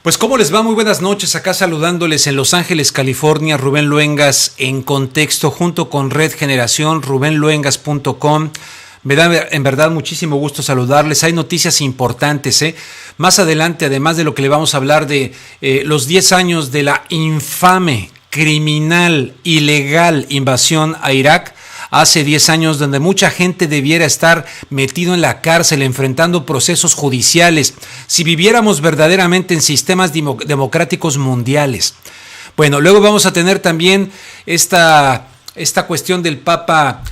Pues cómo les va, muy buenas noches, acá saludándoles en Los Ángeles, California, Rubén Luengas en Contexto junto con Red Generación, rubenluengas.com. Me da en verdad muchísimo gusto saludarles, hay noticias importantes, Más adelante, además de lo que le vamos a hablar de los 10 años de la infame, criminal, ilegal invasión a Irak, hace 10 años, donde mucha gente debiera estar metido en la cárcel, enfrentando procesos judiciales, si viviéramos verdaderamente en sistemas democráticos mundiales. Bueno, luego vamos a tener también esta cuestión del Papa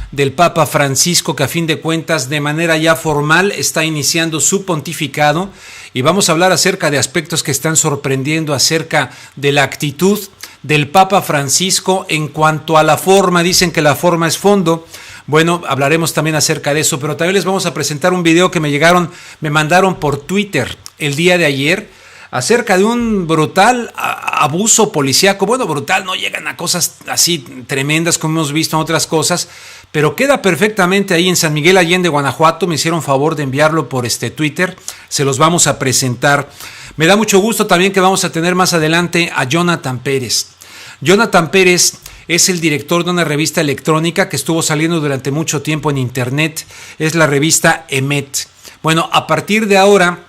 Francisco, que a fin de cuentas, de manera ya formal, está iniciando su pontificado, y vamos a hablar acerca de aspectos que están sorprendiendo acerca de la actitud del Papa Francisco en cuanto a la forma. Dicen que la forma es fondo. Bueno, hablaremos también acerca de eso, pero también les vamos a presentar un video que me mandaron por Twitter el día de ayer, acerca de un brutal abuso policíaco. Bueno, brutal, no llegan a cosas así tremendas como hemos visto en otras cosas, pero queda perfectamente ahí en San Miguel Allende, Guanajuato. Me hicieron favor de enviarlo por Twitter, se los vamos a presentar. Me da mucho gusto también que vamos a tener más adelante a Jonathan Pérez. Jonathan Pérez es el director de una revista electrónica que estuvo saliendo durante mucho tiempo en internet, es la revista EMET. Bueno, a partir de ahora,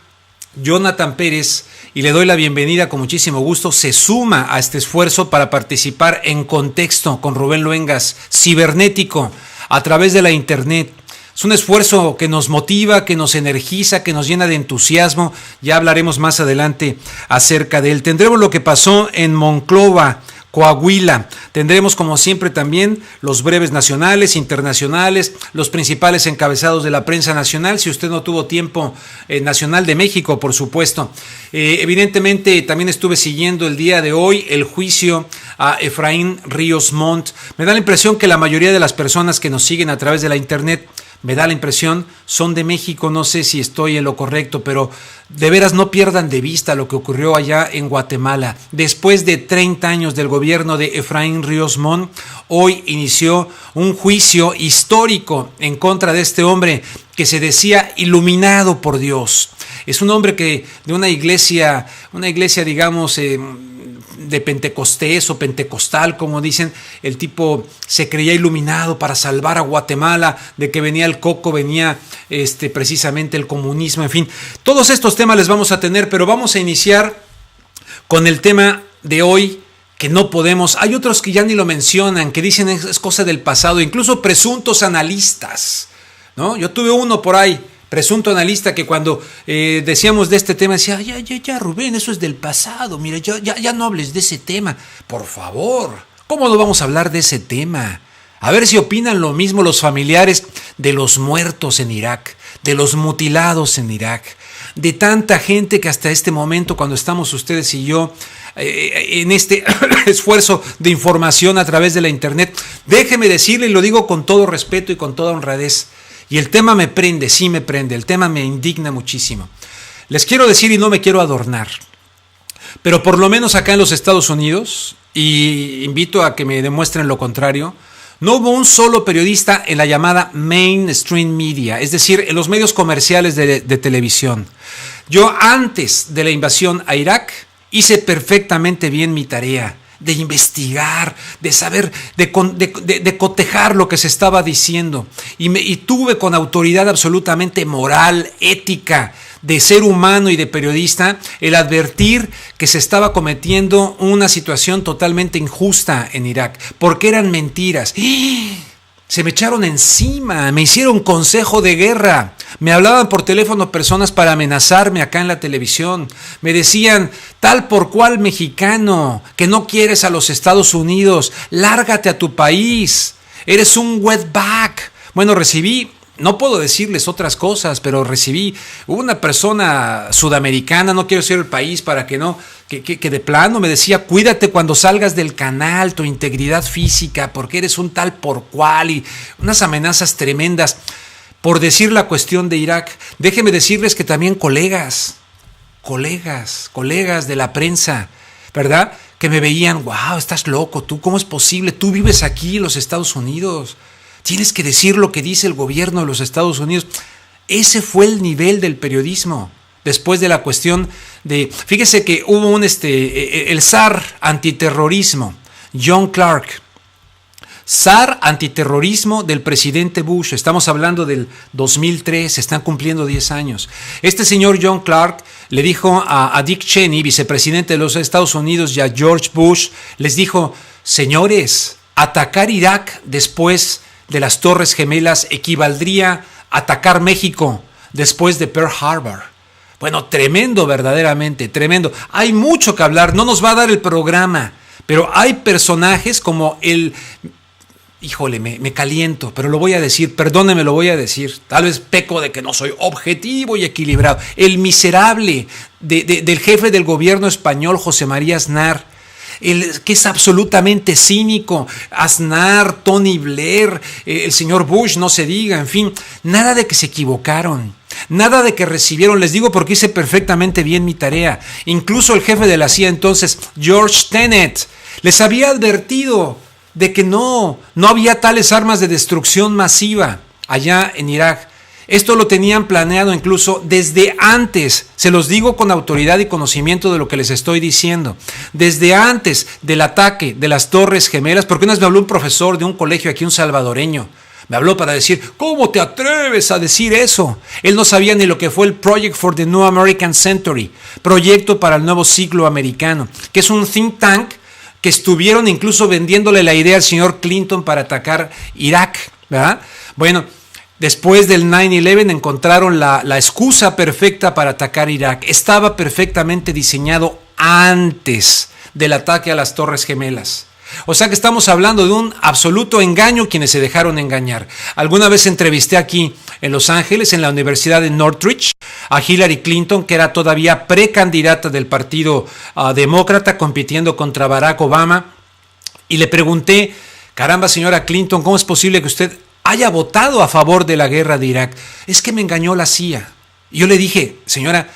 Jonathan Pérez, y le doy la bienvenida con muchísimo gusto, se suma a este esfuerzo para participar en Contexto con Rubén Luengas, cibernético, a través de la internet. Es un esfuerzo que nos motiva, que nos energiza, que nos llena de entusiasmo. Ya hablaremos más adelante acerca de él. Tendremos lo que pasó en Monclova, Coahuila. Tendremos, como siempre, también los breves nacionales, internacionales, los principales encabezados de la prensa nacional. Si usted no tuvo tiempo, Nacional de México, por supuesto. Evidentemente, también estuve siguiendo el día de hoy el juicio a Efraín Ríos Montt. Me da la impresión que la mayoría de las personas que nos siguen a través de la internet, me da la impresión, son de México. No sé si estoy en lo correcto, pero de veras no pierdan de vista lo que ocurrió allá en Guatemala. Después de 30 años del gobierno de Efraín Ríos Montt, hoy inició un juicio histórico en contra de este hombre que se decía iluminado por Dios. Es un hombre que de una iglesia digamos, de Pentecostés o pentecostal, como dicen. El tipo se creía iluminado para salvar a Guatemala, de que venía el coco, venía precisamente el comunismo, en fin. Todos estos temas les vamos a tener, pero vamos a iniciar con el tema de hoy, que no podemos. Hay otros que ya ni lo mencionan, que dicen es cosa del pasado, incluso presuntos analistas, ¿no? Yo tuve uno por ahí, presunto analista, que cuando decíamos de este tema decía, ya Rubén, eso es del pasado, mira, ya no hables de ese tema, por favor, ¿cómo no vamos a hablar de ese tema? A ver si opinan lo mismo los familiares de los muertos en Irak, de los mutilados en Irak, de tanta gente que hasta este momento, cuando estamos ustedes y yo en este esfuerzo de información a través de la internet, déjeme decirle, y lo digo con todo respeto y con toda honradez, y el tema me prende, sí me prende, el tema me indigna muchísimo. Les quiero decir, y no me quiero adornar, pero por lo menos acá en los Estados Unidos, y invito a que me demuestren lo contrario, no hubo un solo periodista en la llamada mainstream media, es decir, en los medios comerciales de televisión. Yo, antes de la invasión a Irak, hice perfectamente bien mi tarea de investigar, de saber, de cotejar lo que se estaba diciendo. Y tuve con autoridad absolutamente moral, ética, de ser humano y de periodista, el advertir que se estaba cometiendo una situación totalmente injusta en Irak, porque eran mentiras. Se me echaron encima, me hicieron consejo de guerra, me hablaban por teléfono personas para amenazarme acá en la televisión, me decían, tal por cual mexicano, que no quieres a los Estados Unidos, lárgate a tu país, eres un wetback. Bueno, recibí, no puedo decirles otras cosas, pero recibí una persona sudamericana, no quiero decir el país para que no, que de plano me decía, cuídate cuando salgas del canal, tu integridad física, porque eres un tal por cual, y unas amenazas tremendas por decir la cuestión de Irak. Déjenme decirles que también colegas de la prensa, ¿verdad?, que me veían, wow, estás loco tú, ¿cómo es posible? Tú vives aquí en los Estados Unidos, tienes que decir lo que dice el gobierno de los Estados Unidos. Ese fue el nivel del periodismo después de la cuestión de, fíjese que hubo el zar antiterrorismo, John Clark, zar antiterrorismo del presidente Bush. Estamos hablando del 2003, se están cumpliendo 10 años. Este señor John Clark le dijo a Dick Cheney, vicepresidente de los Estados Unidos, y a George Bush, les dijo: señores, atacar Irak después de las Torres Gemelas equivaldría a atacar México después de Pearl Harbor. Bueno, tremendo, verdaderamente, tremendo. Hay mucho que hablar, no nos va a dar el programa, pero hay personajes como híjole, me caliento, pero lo voy a decir, perdóneme, lo voy a decir. Tal vez peco de que no soy objetivo y equilibrado. El miserable del jefe del gobierno español, José María Aznar, que es absolutamente cínico. Aznar, Tony Blair, el señor Bush, no se diga, en fin, nada de que se equivocaron. Nada de que recibieron, les digo porque hice perfectamente bien mi tarea. Incluso el jefe de la CIA entonces, George Tenet, les había advertido de que no había tales armas de destrucción masiva allá en Irak. Esto lo tenían planeado incluso desde antes, se los digo con autoridad y conocimiento de lo que les estoy diciendo, desde antes del ataque de las Torres Gemelas, porque una vez me habló un profesor de un colegio aquí, un salvadoreño, me habló para decir: ¿cómo te atreves a decir eso? Él no sabía ni lo que fue el Project for the New American Century, proyecto para el nuevo siglo americano, que es un think tank que estuvieron incluso vendiéndole la idea al señor Clinton para atacar Irak, ¿verdad? Bueno, después del 9/11 encontraron la excusa perfecta para atacar Irak. Estaba perfectamente diseñado antes del ataque a las Torres Gemelas. O sea que estamos hablando de un absoluto engaño quienes se dejaron engañar. Alguna vez entrevisté aquí en Los Ángeles, en la Universidad de Northridge, a Hillary Clinton, que era todavía precandidata del Partido Demócrata, compitiendo contra Barack Obama, y le pregunté: caramba, señora Clinton, ¿cómo es posible que usted haya votado a favor de la guerra de Irak? Es que me engañó la CIA. Y yo le dije: señora,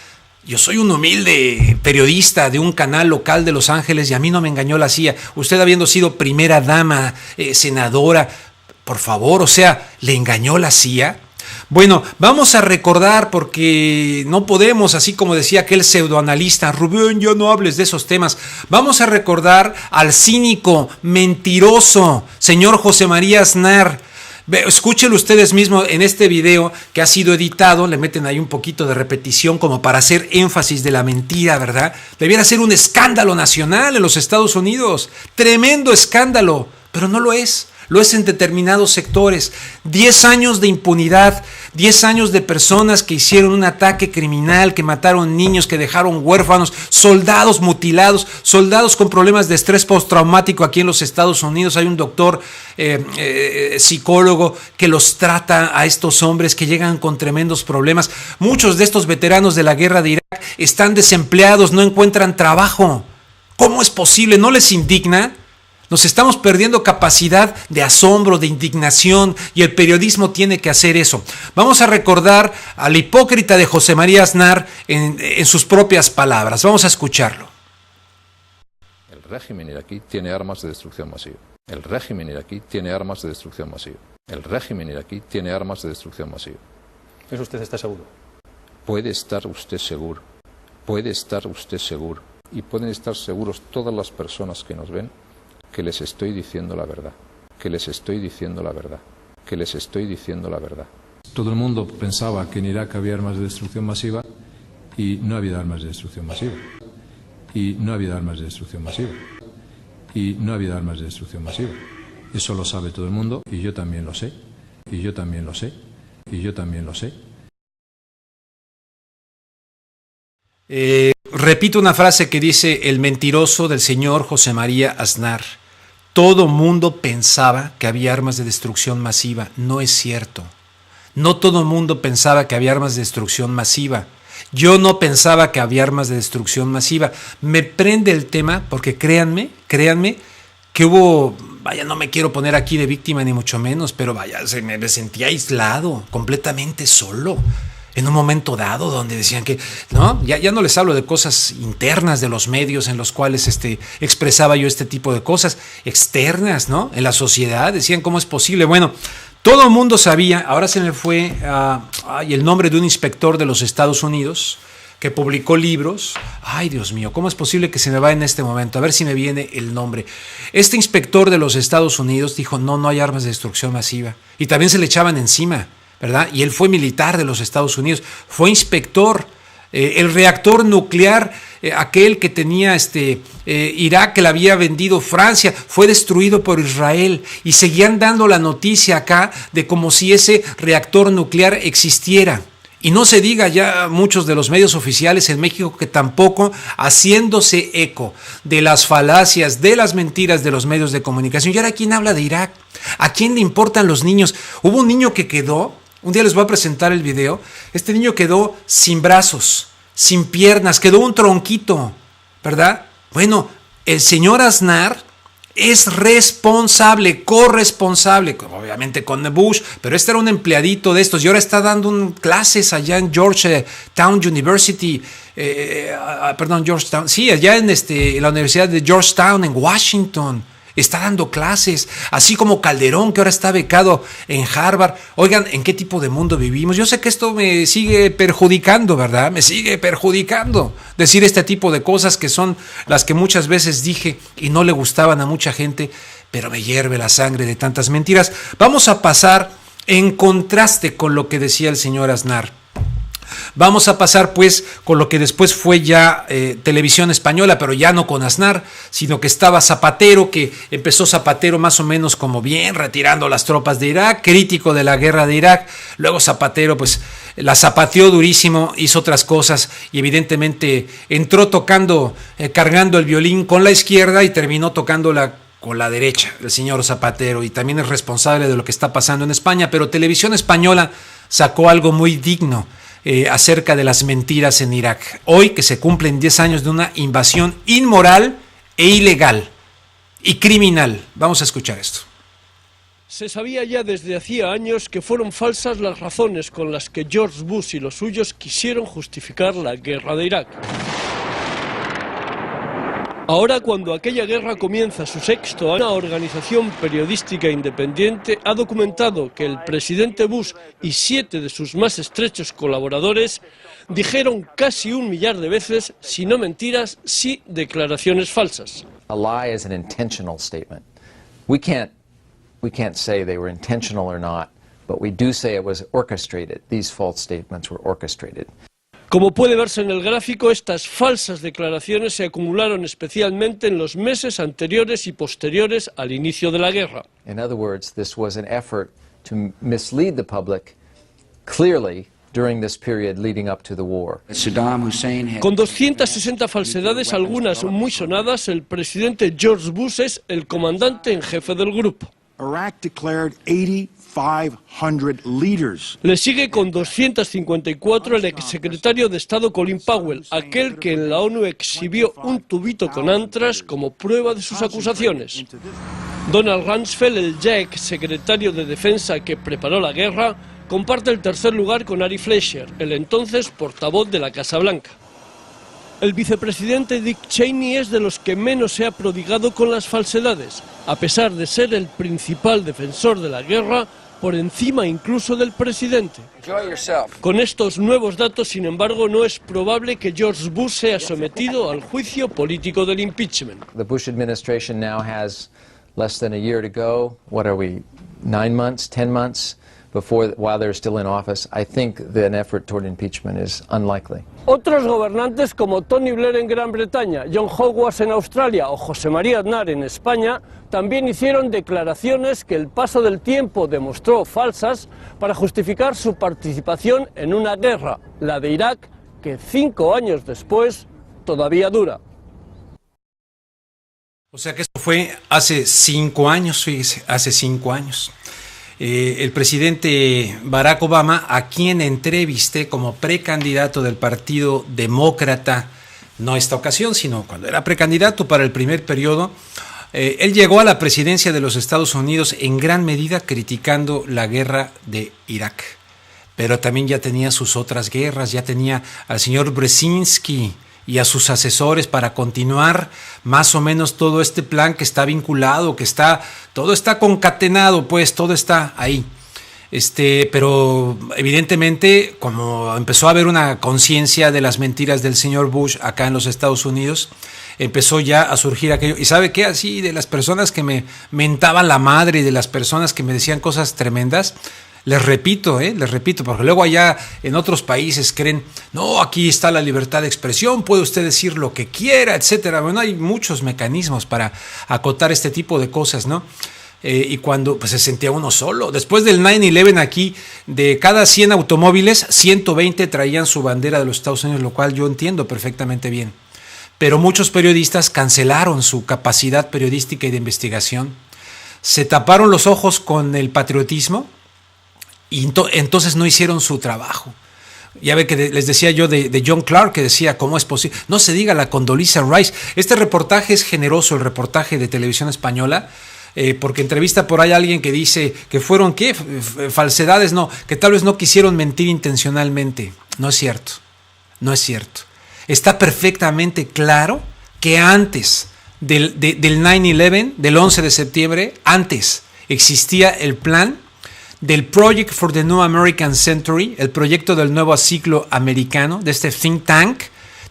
yo soy un humilde periodista de un canal local de Los Ángeles y a mí no me engañó la CIA. Usted, habiendo sido primera dama, senadora, por favor, o sea, ¿le engañó la CIA? Bueno, vamos a recordar, porque no podemos, así como decía aquel pseudoanalista: Rubén, ya no hables de esos temas. Vamos a recordar al cínico, mentiroso, señor José María Aznar. Escúchenlo ustedes mismos en este video que ha sido editado, le meten ahí un poquito de repetición como para hacer énfasis de la mentira, ¿verdad? Debiera ser un escándalo nacional en los Estados Unidos, tremendo escándalo, pero no lo es. Lo es en determinados sectores. 10 años de impunidad, 10 años de personas que hicieron un ataque criminal, que mataron niños, que dejaron huérfanos, soldados mutilados, soldados con problemas de estrés postraumático aquí en los Estados Unidos. Hay un doctor psicólogo que los trata a estos hombres que llegan con tremendos problemas. Muchos de estos veteranos de la guerra de Irak están desempleados, no encuentran trabajo. ¿Cómo es posible? ¿No les indigna? Nos estamos perdiendo capacidad de asombro, de indignación, y el periodismo tiene que hacer eso. Vamos a recordar al hipócrita de José María Aznar en sus propias palabras. Vamos a escucharlo. El régimen iraquí tiene armas de destrucción masiva. El régimen iraquí tiene armas de destrucción masiva. El régimen iraquí tiene armas de destrucción masiva. ¿Eso usted está seguro? Puede estar usted seguro. Puede estar usted seguro. Y pueden estar seguros todas las personas que nos ven, que les estoy diciendo la verdad, que les estoy diciendo la verdad, que les estoy diciendo la verdad. Todo el mundo pensaba que en Irak había armas de destrucción masiva y no había armas de destrucción masiva. Y no había armas de destrucción masiva. Y no había armas de destrucción masiva. Eso lo sabe todo el mundo y yo también lo sé. Y yo también lo sé. Y yo también lo sé. Repito una frase que dice el mentiroso del señor José María Aznar. Todo mundo pensaba que había armas de destrucción masiva. No es cierto. No todo mundo pensaba que había armas de destrucción masiva. Yo no pensaba que había armas de destrucción masiva. Me prende el tema porque créanme que hubo, vaya, no me quiero poner aquí de víctima ni mucho menos, pero vaya, me sentí aislado, completamente solo. En un momento dado donde decían que, ¿no? Ya no les hablo de cosas internas de los medios en los cuales expresaba yo este tipo de cosas, externas, ¿no? En la sociedad, decían, ¿cómo es posible? Bueno, todo el mundo sabía, ahora se me fue el nombre de un inspector de los Estados Unidos, que publicó libros. Ay, Dios mío, ¿cómo es posible que se me va en este momento? A ver si me viene el nombre. Este inspector de los Estados Unidos dijo, no hay armas de destrucción masiva. Y también se le echaban encima, ¿verdad? Y él fue militar de los Estados Unidos, fue inspector. El reactor nuclear, aquel que tenía Irak, que le había vendido Francia, fue destruido por Israel, y seguían dando la noticia acá de como si ese reactor nuclear existiera. Y no se diga ya muchos de los medios oficiales en México que tampoco, haciéndose eco de las falacias, de las mentiras de los medios de comunicación. ¿Y ahora quién habla de Irak? ¿A quién le importan los niños? Hubo un niño que quedó, un día les voy a presentar el video, este niño quedó sin brazos, sin piernas, quedó un tronquito, ¿verdad? Bueno, el señor Aznar es responsable, corresponsable, obviamente con Bush, pero este era un empleadito de estos y ahora está dando clases allá en Georgetown University, Georgetown, sí, allá en la Universidad de Georgetown en Washington. Está dando clases, así como Calderón, que ahora está becado en Harvard. Oigan, ¿en qué tipo de mundo vivimos? Yo sé que esto me sigue perjudicando, ¿verdad? Me sigue perjudicando decir este tipo de cosas que son las que muchas veces dije y no le gustaban a mucha gente, pero me hierve la sangre de tantas mentiras. Vamos a pasar en contraste con lo que decía el señor Aznar. Vamos a pasar pues con lo que después fue ya Televisión Española, pero ya no con Aznar, sino que estaba Zapatero, que empezó Zapatero más o menos como bien, retirando las tropas de Irak, crítico de la guerra de Irak. Luego Zapatero pues la zapateó durísimo, hizo otras cosas y evidentemente entró tocando, cargando el violín con la izquierda y terminó tocándola con la derecha, el señor Zapatero, y también es responsable de lo que está pasando en España. Pero Televisión Española sacó algo muy digno acerca de las mentiras en Irak. Hoy que se cumplen 10 años de una invasión inmoral e ilegal y criminal. Vamos a escuchar esto. Se sabía ya desde hacía años que fueron falsas las razones con las que George Bush y los suyos quisieron justificar la guerra de Irak. Ahora, cuando aquella guerra comienza su sexto año, una organización periodística independiente ha documentado que el presidente Bush y 7 de sus más estrechos colaboradores dijeron casi 1 millar de veces, si no mentiras, sí declaraciones falsas. A lie is an intentional statement. We can't say they were intentional or not, but we do say it was orchestrated. These false statements were orchestrated. Como puede verse en el gráfico, estas falsas declaraciones se acumularon especialmente en los meses anteriores y posteriores al inicio de la guerra. In other words, this was an effort to mislead the public clearly during this period leading up to the war. Con 260 falsedades, algunas muy sonadas, el presidente George Bush es el comandante en jefe del grupo. Iraq declared 8,500 leaders. Le sigue con 254 el exsecretario de Estado Colin Powell, aquel que en la ONU exhibió un tubito con antras como prueba de sus acusaciones. Donald Rumsfeld, el ya exsecretario de Defensa que preparó la guerra, comparte el tercer lugar con Ari Fleischer, el entonces portavoz de la Casa Blanca. El vicepresidente Dick Cheney es de los que menos se ha prodigado con las falsedades, a pesar de ser el principal defensor de la guerra, por encima incluso del presidente. Con estos nuevos datos, sin embargo, no es probable que George Bush sea sometido al juicio político del impeachment. The Bush administration now has less than a year to go. What are we, 9 months, 10 months? While they're still in office, I think that an effort toward impeachment is unlikely. Otros gobernantes como Tony Blair en Gran Bretaña, John Howard en Australia o José María Aznar en España también hicieron declaraciones que el paso del tiempo demostró falsas para justificar su participación en una guerra, la de Irak, que 5 años después todavía dura. O sea que esto fue hace 5 años, fíjese, hace 5 años. El presidente Barack Obama, a quien entrevisté como precandidato del Partido Demócrata, no esta ocasión, sino cuando era precandidato para el primer periodo, él llegó a la presidencia de los Estados Unidos en gran medida criticando la guerra de Irak, pero también ya tenía sus otras guerras, ya tenía al señor Brzezinski y a sus asesores para continuar más o menos todo este plan que está vinculado, todo está concatenado, pues todo está ahí. Pero evidentemente, como empezó a haber una conciencia de las mentiras del señor Bush acá en los Estados Unidos, empezó ya a surgir aquello. ¿Y sabe qué? Así, de las personas que me mentaban la madre y de las personas que me decían cosas tremendas, les repito, porque luego allá en otros países creen, no, aquí está la libertad de expresión, puede usted decir lo que quiera, etcétera. Bueno, hay muchos mecanismos para acotar este tipo de cosas, ¿no? Y cuando pues se sentía uno solo. Después del 9/11 aquí, de cada 100 automóviles, 120 traían su bandera de los Estados Unidos, lo cual yo entiendo perfectamente bien. Pero muchos periodistas cancelaron su capacidad periodística y de investigación, se taparon los ojos con el patriotismo y entonces no hicieron su trabajo. Ya ve que les decía yo de John Clark, que decía, ¿cómo es posible? No se diga la Condoleezza Rice. Este reportaje es generoso, el reportaje de Televisión Española, porque entrevista por ahí a alguien que dice que fueron, ¿qué? Falsedades, no, que tal vez no quisieron mentir intencionalmente. No es cierto, no es cierto. Está perfectamente claro que antes del 9/11, del 11 de septiembre, antes existía el plan del Project for the New American Century, el proyecto del nuevo siglo americano, de este think tank.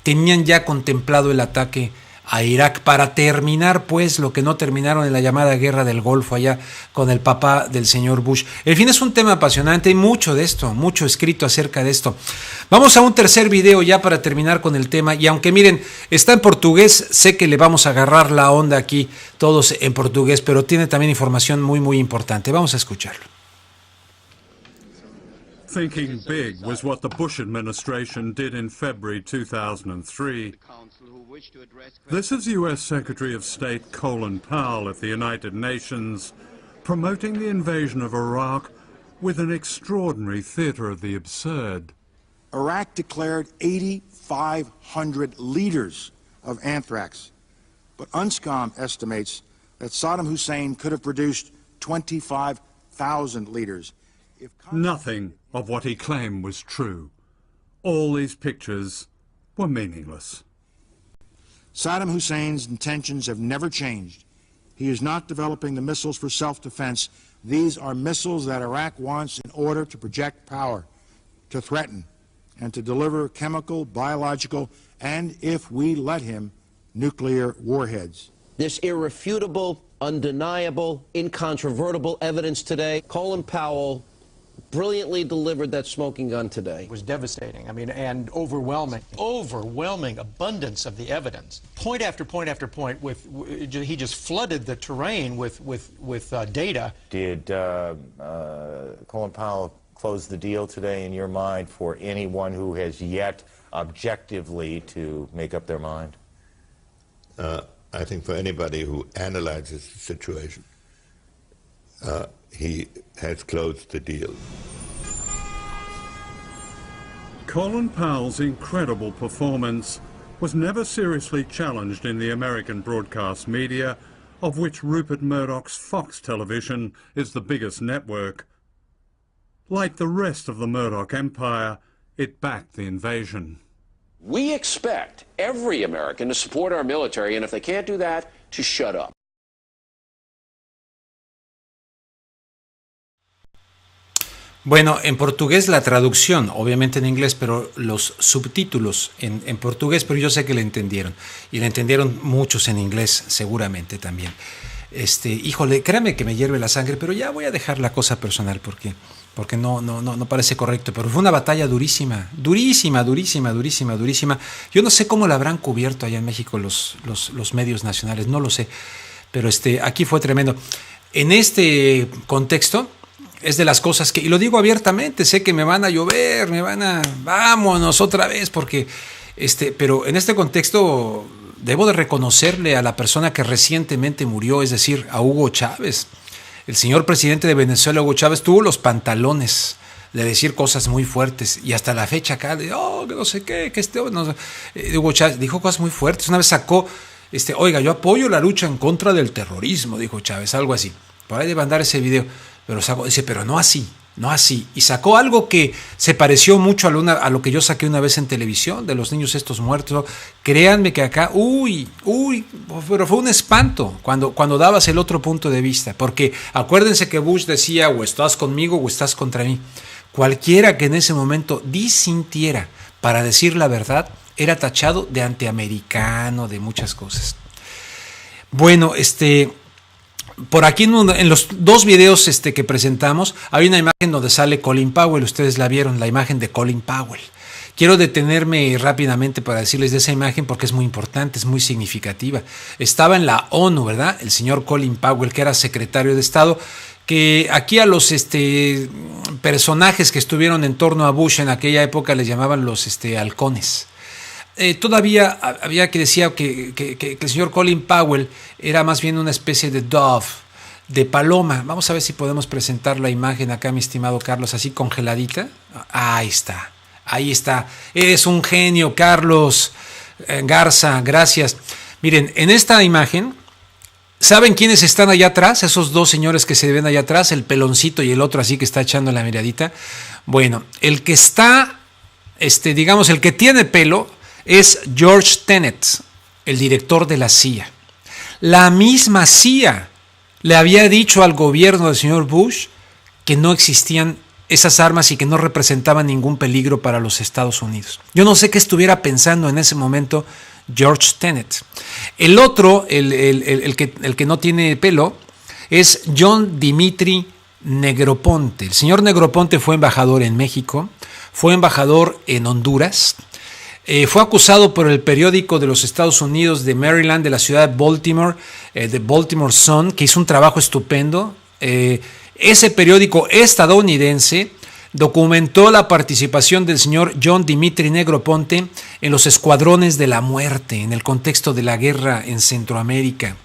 Tenían ya contemplado el ataque a Irak para terminar pues lo que no terminaron en la llamada guerra del Golfo allá con el papá del señor Bush. En fin, es un tema apasionante, hay mucho de esto, mucho escrito acerca de esto. Vamos a un tercer video ya para terminar con el tema, y aunque miren, está en portugués, sé que le vamos a agarrar la onda aquí todos en portugués, pero tiene también información muy muy importante. Vamos a escucharlo. Thinking big was what the Bush administration did in February 2003. This is U.S. Secretary of State Colin Powell at the United Nations promoting the invasion of Iraq with an extraordinary theater of the absurd. Iraq declared 8,500 liters of anthrax, but UNSCOM estimates that Saddam Hussein could have produced 25,000 liters. Nothing of what he claimed was true. All these pictures were meaningless. Saddam Hussein's intentions have never changed. He is not developing the missiles for self-defense. These are missiles that Iraq wants in order to project power, to threaten, and to deliver chemical, biological, and, if we let him, nuclear warheads. This irrefutable, undeniable, incontrovertible evidence today, Colin Powell brilliantly delivered that smoking gun today. It was devastating. I mean, and overwhelming abundance of the evidence. Point after point after point. He just flooded the terrain with data. Did Colin Powell close the deal today in your mind for anyone who has yet objectively to make up their mind? I think for anybody who analyzes the situation, he has closed the deal. Colin Powell's incredible performance was never seriously challenged in the American broadcast media, of which Rupert Murdoch's Fox Television is the biggest network. Like the rest of the Murdoch empire, it backed the invasion. We expect every American to support our military, and if they can't do that, to shut up. Bueno, en portugués la traducción, obviamente en inglés, pero los subtítulos en portugués, pero yo sé que le entendieron. Y le entendieron muchos en inglés, seguramente también. Híjole, créame que me hierve la sangre, pero ya voy a dejar la cosa personal porque no parece correcto. Pero fue una batalla durísima. Yo no sé cómo la habrán cubierto allá en México los medios nacionales, no lo sé. Pero aquí fue tremendo. En este contexto, es de las cosas que, y lo digo abiertamente, sé que me van a llover, vámonos otra vez, porque, pero en este contexto debo de reconocerle a la persona que recientemente murió, es decir, a Hugo Chávez. El señor presidente de Venezuela, Hugo Chávez, tuvo los pantalones de decir cosas muy fuertes, y hasta la fecha acá, que no sé qué, Hugo Chávez dijo cosas muy fuertes. Una vez sacó, oiga, yo apoyo la lucha en contra del terrorismo, dijo Chávez, algo así. Por ahí debe andar ese video. Pero dice, pero no así, no así. Y sacó algo que se pareció mucho a lo que yo saqué una vez en televisión, de los niños estos muertos. Créanme que acá, pero fue un espanto cuando dabas el otro punto de vista. Porque acuérdense que Bush decía, o estás conmigo o estás contra mí. Cualquiera que en ese momento disintiera para decir la verdad, era tachado de antiamericano, de muchas cosas. Bueno, por aquí en los dos videos que presentamos, hay una imagen donde sale Colin Powell, ustedes la vieron, la imagen de Colin Powell. Quiero detenerme rápidamente para decirles de esa imagen porque es muy importante, es muy significativa. Estaba en la ONU, ¿verdad? El señor Colin Powell, que era secretario de Estado, que aquí a los personajes que estuvieron en torno a Bush en aquella época les llamaban los halcones. Todavía había que decir que el señor Colin Powell era más bien una especie de dove, de paloma. Vamos a ver si podemos presentar la imagen acá, mi estimado Carlos, así congeladita. Ahí está. Eres un genio, Carlos Garza, gracias. Miren, en esta imagen, ¿saben quiénes están allá atrás? Esos dos señores que se ven allá atrás, el peloncito y el otro así que está echando la miradita. Bueno, el que está, el que tiene pelo, es George Tenet, el director de la CIA. La misma CIA le había dicho al gobierno del señor Bush que no existían esas armas y que no representaban ningún peligro para los Estados Unidos. Yo no sé qué estuviera pensando en ese momento George Tenet. El otro, el que no tiene pelo, es John Dimitri Negroponte. El señor Negroponte fue embajador en México, fue embajador en Honduras. Fue acusado por el periódico de los Estados Unidos de Maryland, de la ciudad de Baltimore, de Baltimore Sun, que hizo un trabajo estupendo. Ese periódico estadounidense documentó la participación del señor John Dimitri Negroponte en los escuadrones de la muerte, en el contexto de la guerra en Centroamérica.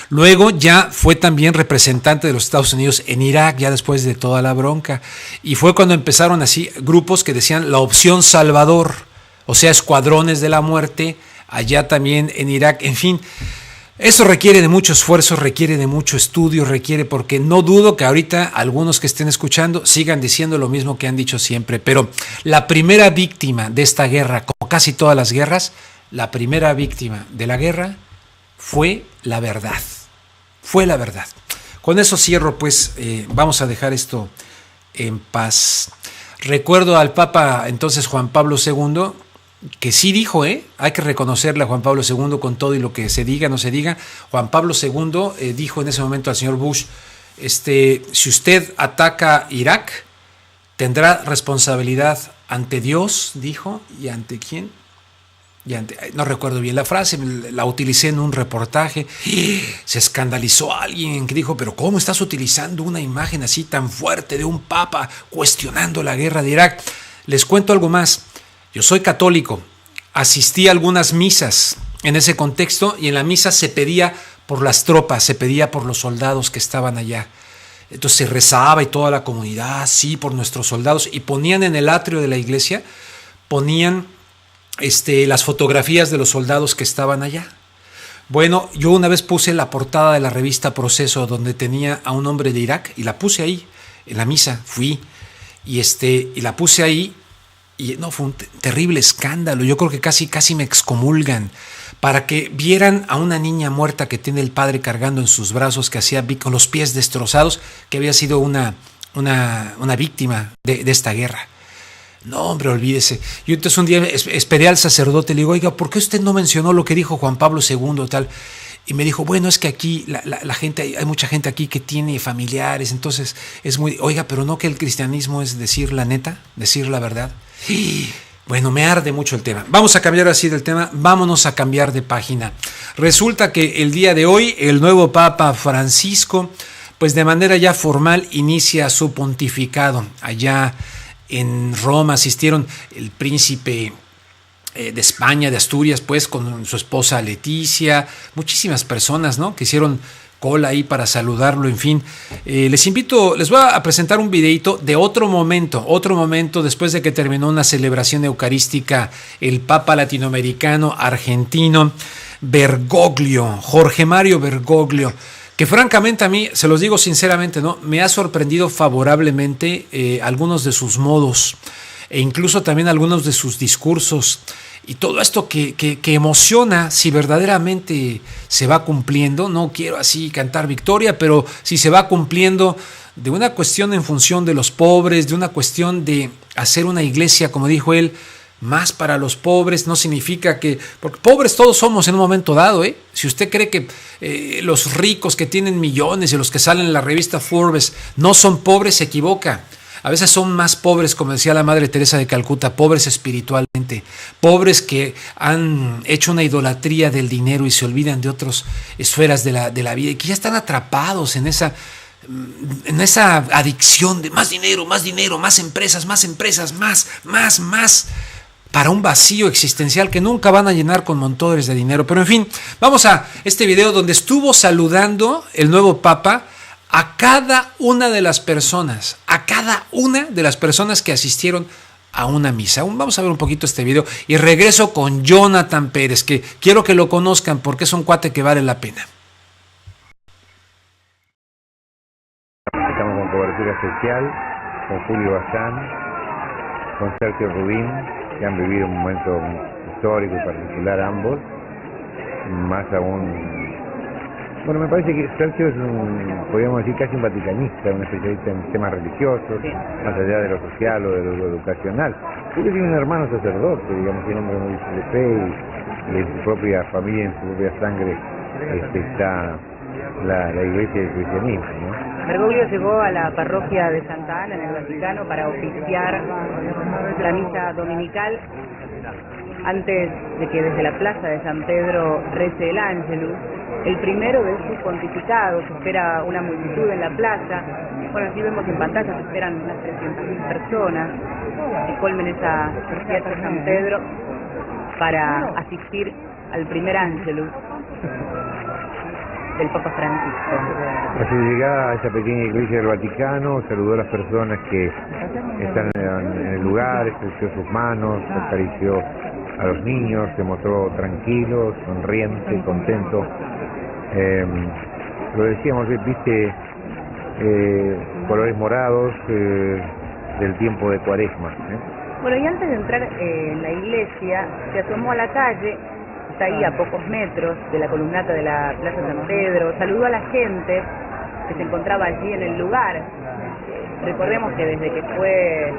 Luego ya fue también representante de los Estados Unidos en Irak, ya después de toda la bronca. Y fue cuando empezaron así grupos que decían la opción Salvador, o sea, escuadrones de la muerte, allá también en Irak. En fin, eso requiere de mucho esfuerzo, requiere de mucho estudio, porque no dudo que ahorita algunos que estén escuchando sigan diciendo lo mismo que han dicho siempre. Pero la primera víctima de esta guerra, como casi todas las guerras, la primera víctima de la guerra fue la verdad. Fue la verdad. Con eso cierro, pues vamos a dejar esto en paz. Recuerdo al Papa entonces Juan Pablo II, que sí dijo, hay que reconocerle a Juan Pablo II con todo y lo que se diga, no se diga. Juan Pablo II dijo en ese momento al señor Bush, si usted ataca Irak, tendrá responsabilidad ante Dios, dijo, y ante quién. No recuerdo bien la frase, la utilicé en un reportaje. Se escandalizó alguien que dijo, pero ¿cómo estás utilizando una imagen así tan fuerte de un papa cuestionando la guerra de Irak? Les cuento algo más. Yo soy católico, asistí a algunas misas en ese contexto y en la misa se pedía por las tropas, se pedía por los soldados que estaban allá. Entonces se rezaba y toda la comunidad, sí, por nuestros soldados, y ponían en el atrio de la iglesia, ponían las fotografías de los soldados que estaban allá. Bueno, yo una vez puse la portada de la revista Proceso donde tenía a un hombre de Irak y la puse ahí, en la misa, fui y la puse ahí y no, fue un terrible escándalo. Yo creo que casi me excomulgan para que vieran a una niña muerta que tiene el padre cargando en sus brazos, que hacía con los pies destrozados, que había sido una víctima de esta guerra. No, hombre, olvídese. Yo entonces un día esperé al sacerdote y le digo, oiga, ¿por qué usted no mencionó lo que dijo Juan Pablo II tal? Y me dijo, bueno, es que aquí la gente, hay mucha gente aquí que tiene familiares, entonces es muy, oiga, pero no que el cristianismo es decir la neta, decir la verdad. Y bueno, me arde mucho el tema. Vamos a cambiar así del tema, vámonos a cambiar de página. Resulta que el día de hoy el nuevo Papa Francisco, pues de manera ya formal inicia su pontificado. Allá en Roma asistieron el príncipe de España, de Asturias, pues con su esposa Leticia, muchísimas personas, ¿no?, que hicieron cola ahí para saludarlo, en fin. Les voy a presentar un videito de otro momento después de que terminó una celebración eucarística el Papa latinoamericano argentino Bergoglio, Jorge Mario Bergoglio, que francamente a mí, se los digo sinceramente, ¿no? Me ha sorprendido favorablemente algunos de sus modos e incluso también algunos de sus discursos y todo esto que emociona si verdaderamente se va cumpliendo. No quiero así cantar victoria, pero si se va cumpliendo de una cuestión en función de los pobres, de una cuestión de hacer una iglesia, como dijo él, más para los pobres. No significa que, porque pobres todos somos en un momento dado, ¿eh? Si usted cree que los ricos que tienen millones y los que salen en la revista Forbes no son pobres, se equivoca. A veces son más pobres, como decía la Madre Teresa de Calcuta, pobres espiritualmente, pobres que han hecho una idolatría del dinero y se olvidan de otras esferas de la vida y que ya están atrapados en esa adicción de más dinero, más empresas, más, para un vacío existencial que nunca van a llenar con montones de dinero. Pero en fin, vamos a este video donde estuvo saludando el nuevo Papa a cada una de las personas, que asistieron a una misa. Vamos a ver un poquito este video y regreso con Jonathan Pérez, que quiero que lo conozcan porque es un cuate que vale la pena. Estamos con cobertura especial, con Julio Bazán, con Sergio Rubín, que han vivido un momento histórico y particular ambos, más aún. Bueno, me parece que Sergio es podríamos decir, casi un vaticanista, un especialista en temas religiosos, más allá de lo social o de lo educacional. Julio tiene un hermano sacerdote, digamos, un hombre muy de fe y en su propia familia, en su propia sangre, está la iglesia y el cristianismo, ¿no? Bergoglio llegó a la parroquia de Santa Ana en el Vaticano para oficiar la misa dominical antes de que desde la plaza de San Pedro rece el Ángelus, el primero de sus pontificados. Se espera una multitud en la plaza. Bueno, aquí vemos en pantalla, se esperan unas 300.000 personas que colmen esa fiesta de San Pedro para asistir al primer Ángelus del Papa Francisco. A su llegada a esa pequeña iglesia del Vaticano, saludó a las personas que están en el lugar, estreció sus manos, acarició a los niños, se mostró tranquilo, sonriente, contento. Lo decíamos, viste, colores morados del tiempo de Cuaresma. Bueno, y antes de entrar en la iglesia, se asomó a la calle. Está ahí a pocos metros de la columnata de la Plaza San Pedro, saludó a la gente que se encontraba allí en el lugar. Recordemos que desde que fue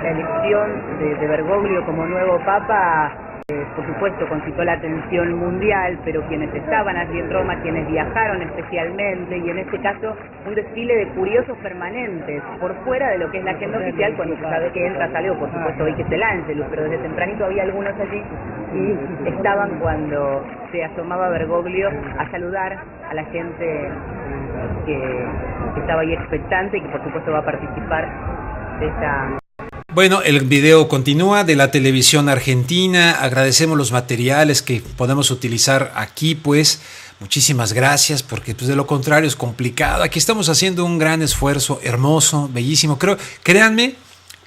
la elección de Bergoglio como nuevo Papa, por supuesto concitó la atención mundial, pero quienes estaban allí en Roma, quienes viajaron especialmente, y en este caso un desfile de curiosos permanentes, por fuera de lo que es la agenda oficial, cuando se sabe que entra, sale, o por supuesto hoy que es el Ángelus, pero desde tempranito había algunos allí y estaban cuando se asomaba Bergoglio a saludar a la gente que estaba ahí expectante y que por supuesto va a participar de esta... Bueno, el video continúa de la televisión argentina. Agradecemos los materiales que podemos utilizar aquí, pues muchísimas gracias, porque pues de lo contrario es complicado. Aquí estamos haciendo un gran esfuerzo, hermoso, bellísimo. Créanme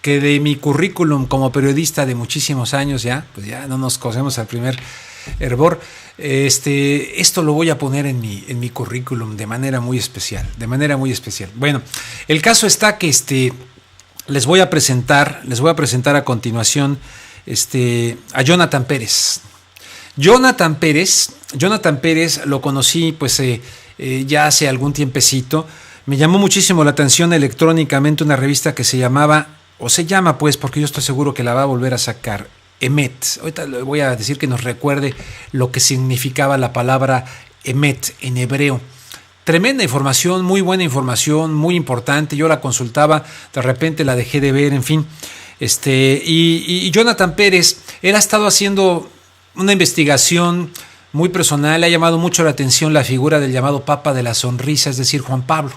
que de mi currículum como periodista de muchísimos años ya, pues ya no nos cosemos al primer hervor. Esto lo voy a poner en mi currículum de manera muy especial, Bueno, el caso está que les voy a presentar a continuación a Jonathan Pérez. Jonathan Pérez lo conocí pues ya hace algún tiempecito. Me llamó muchísimo la atención electrónicamente una revista que se llama, pues, porque yo estoy seguro que la va a volver a sacar, Emet. Ahorita le voy a decir que nos recuerde lo que significaba la palabra Emet en hebreo. Tremenda información, muy buena información, muy importante. Yo la consultaba, de repente la dejé de ver, en fin. Y Jonathan Pérez, él ha estado haciendo una investigación muy personal. Le ha llamado mucho la atención la figura del llamado Papa de la Sonrisa, es decir, Juan Pablo.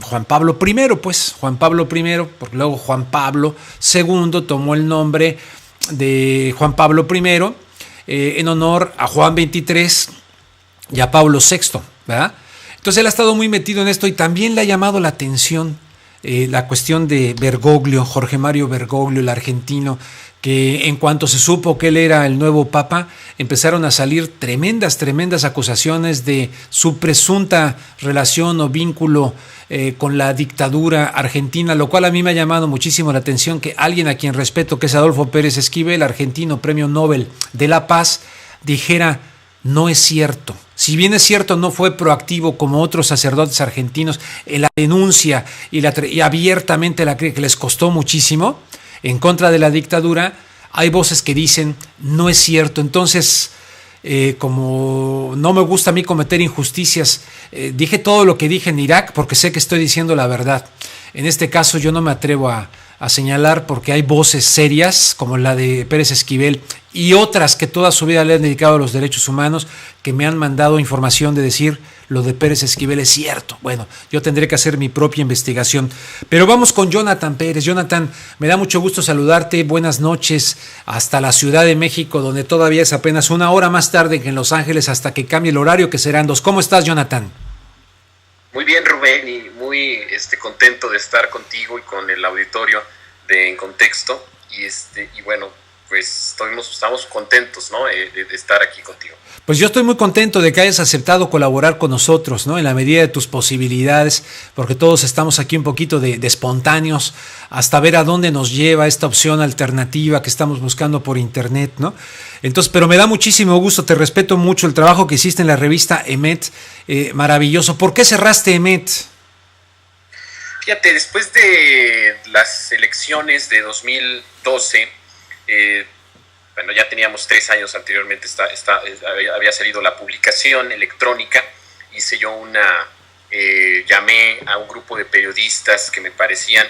Juan Pablo I, porque luego Juan Pablo II tomó el nombre de Juan Pablo I en honor a Juan XXIII y a Pablo VI, ¿verdad? Entonces él ha estado muy metido en esto y también le ha llamado la atención la cuestión de Bergoglio, Jorge Mario Bergoglio, el argentino, que en cuanto se supo que él era el nuevo papa, empezaron a salir tremendas acusaciones de su presunta relación o vínculo con la dictadura argentina, lo cual a mí me ha llamado muchísimo la atención que alguien a quien respeto, que es Adolfo Pérez Esquivel, argentino, premio Nobel de la Paz, dijera: no es cierto. Si bien es cierto, no fue proactivo como otros sacerdotes argentinos en la denuncia y abiertamente que les costó muchísimo en contra de la dictadura, hay voces que dicen no es cierto. Entonces, como no me gusta a mí cometer injusticias, dije todo lo que dije en Irak porque sé que estoy diciendo la verdad. En este caso yo no me atrevo a señalar, porque hay voces serias como la de Pérez Esquivel y otras que toda su vida le han dedicado a los derechos humanos, que me han mandado información de decir lo de Pérez Esquivel es cierto. Bueno, yo tendré que hacer mi propia investigación. Pero vamos con Jonathan Pérez. Jonathan, me da mucho gusto saludarte. Buenas noches hasta la Ciudad de México, donde todavía es apenas una hora más tarde que en Los Ángeles, hasta que cambie el horario, que serán 2. ¿Cómo estás, Jonathan? Muy bien, Rubén, y muy contento de estar contigo y con el auditorio de En Contexto. Y bueno, pues estamos contentos, ¿no?, de estar aquí contigo. Pues yo estoy muy contento de que hayas aceptado colaborar con nosotros, ¿no?, en la medida de tus posibilidades, porque todos estamos aquí un poquito de espontáneos, hasta ver a dónde nos lleva esta opción alternativa que estamos buscando por internet, ¿no? Entonces, pero me da muchísimo gusto, te respeto mucho el trabajo que hiciste en la revista Emet, maravilloso. ¿Por qué cerraste Emet? Fíjate, después de las elecciones de 2012, bueno, ya teníamos 3 años anteriormente, había salido la publicación electrónica, hice yo llamé a un grupo de periodistas que me parecían,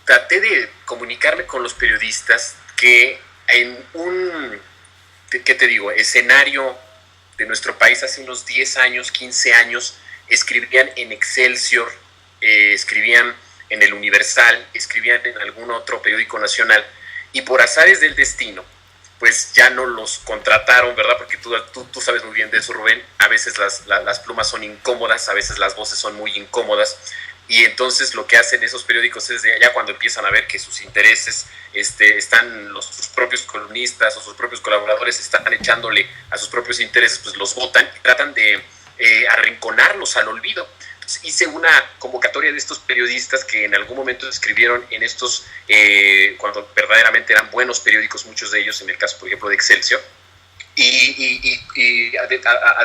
traté de comunicarme con los periodistas que en un, ¿qué te digo?, escenario de nuestro país hace unos 10 años, 15 años, escribían en Excelsior, escribían en El Universal, escribían en algún otro periódico nacional, y por azares del destino, pues ya no los contrataron, ¿verdad? Porque tú sabes muy bien de eso, Rubén. A veces las plumas son incómodas, a veces las voces son muy incómodas, y entonces lo que hacen esos periódicos es ya cuando empiezan a ver que sus intereses están, sus propios columnistas o sus propios colaboradores están echándole a sus propios intereses, pues los votan y tratan de arrinconarlos al olvido. Entonces hice una convocatoria de estos periodistas que en algún momento escribieron en estos, cuando verdaderamente eran buenos periódicos, muchos de ellos, en el caso, por ejemplo, de Excelsior, y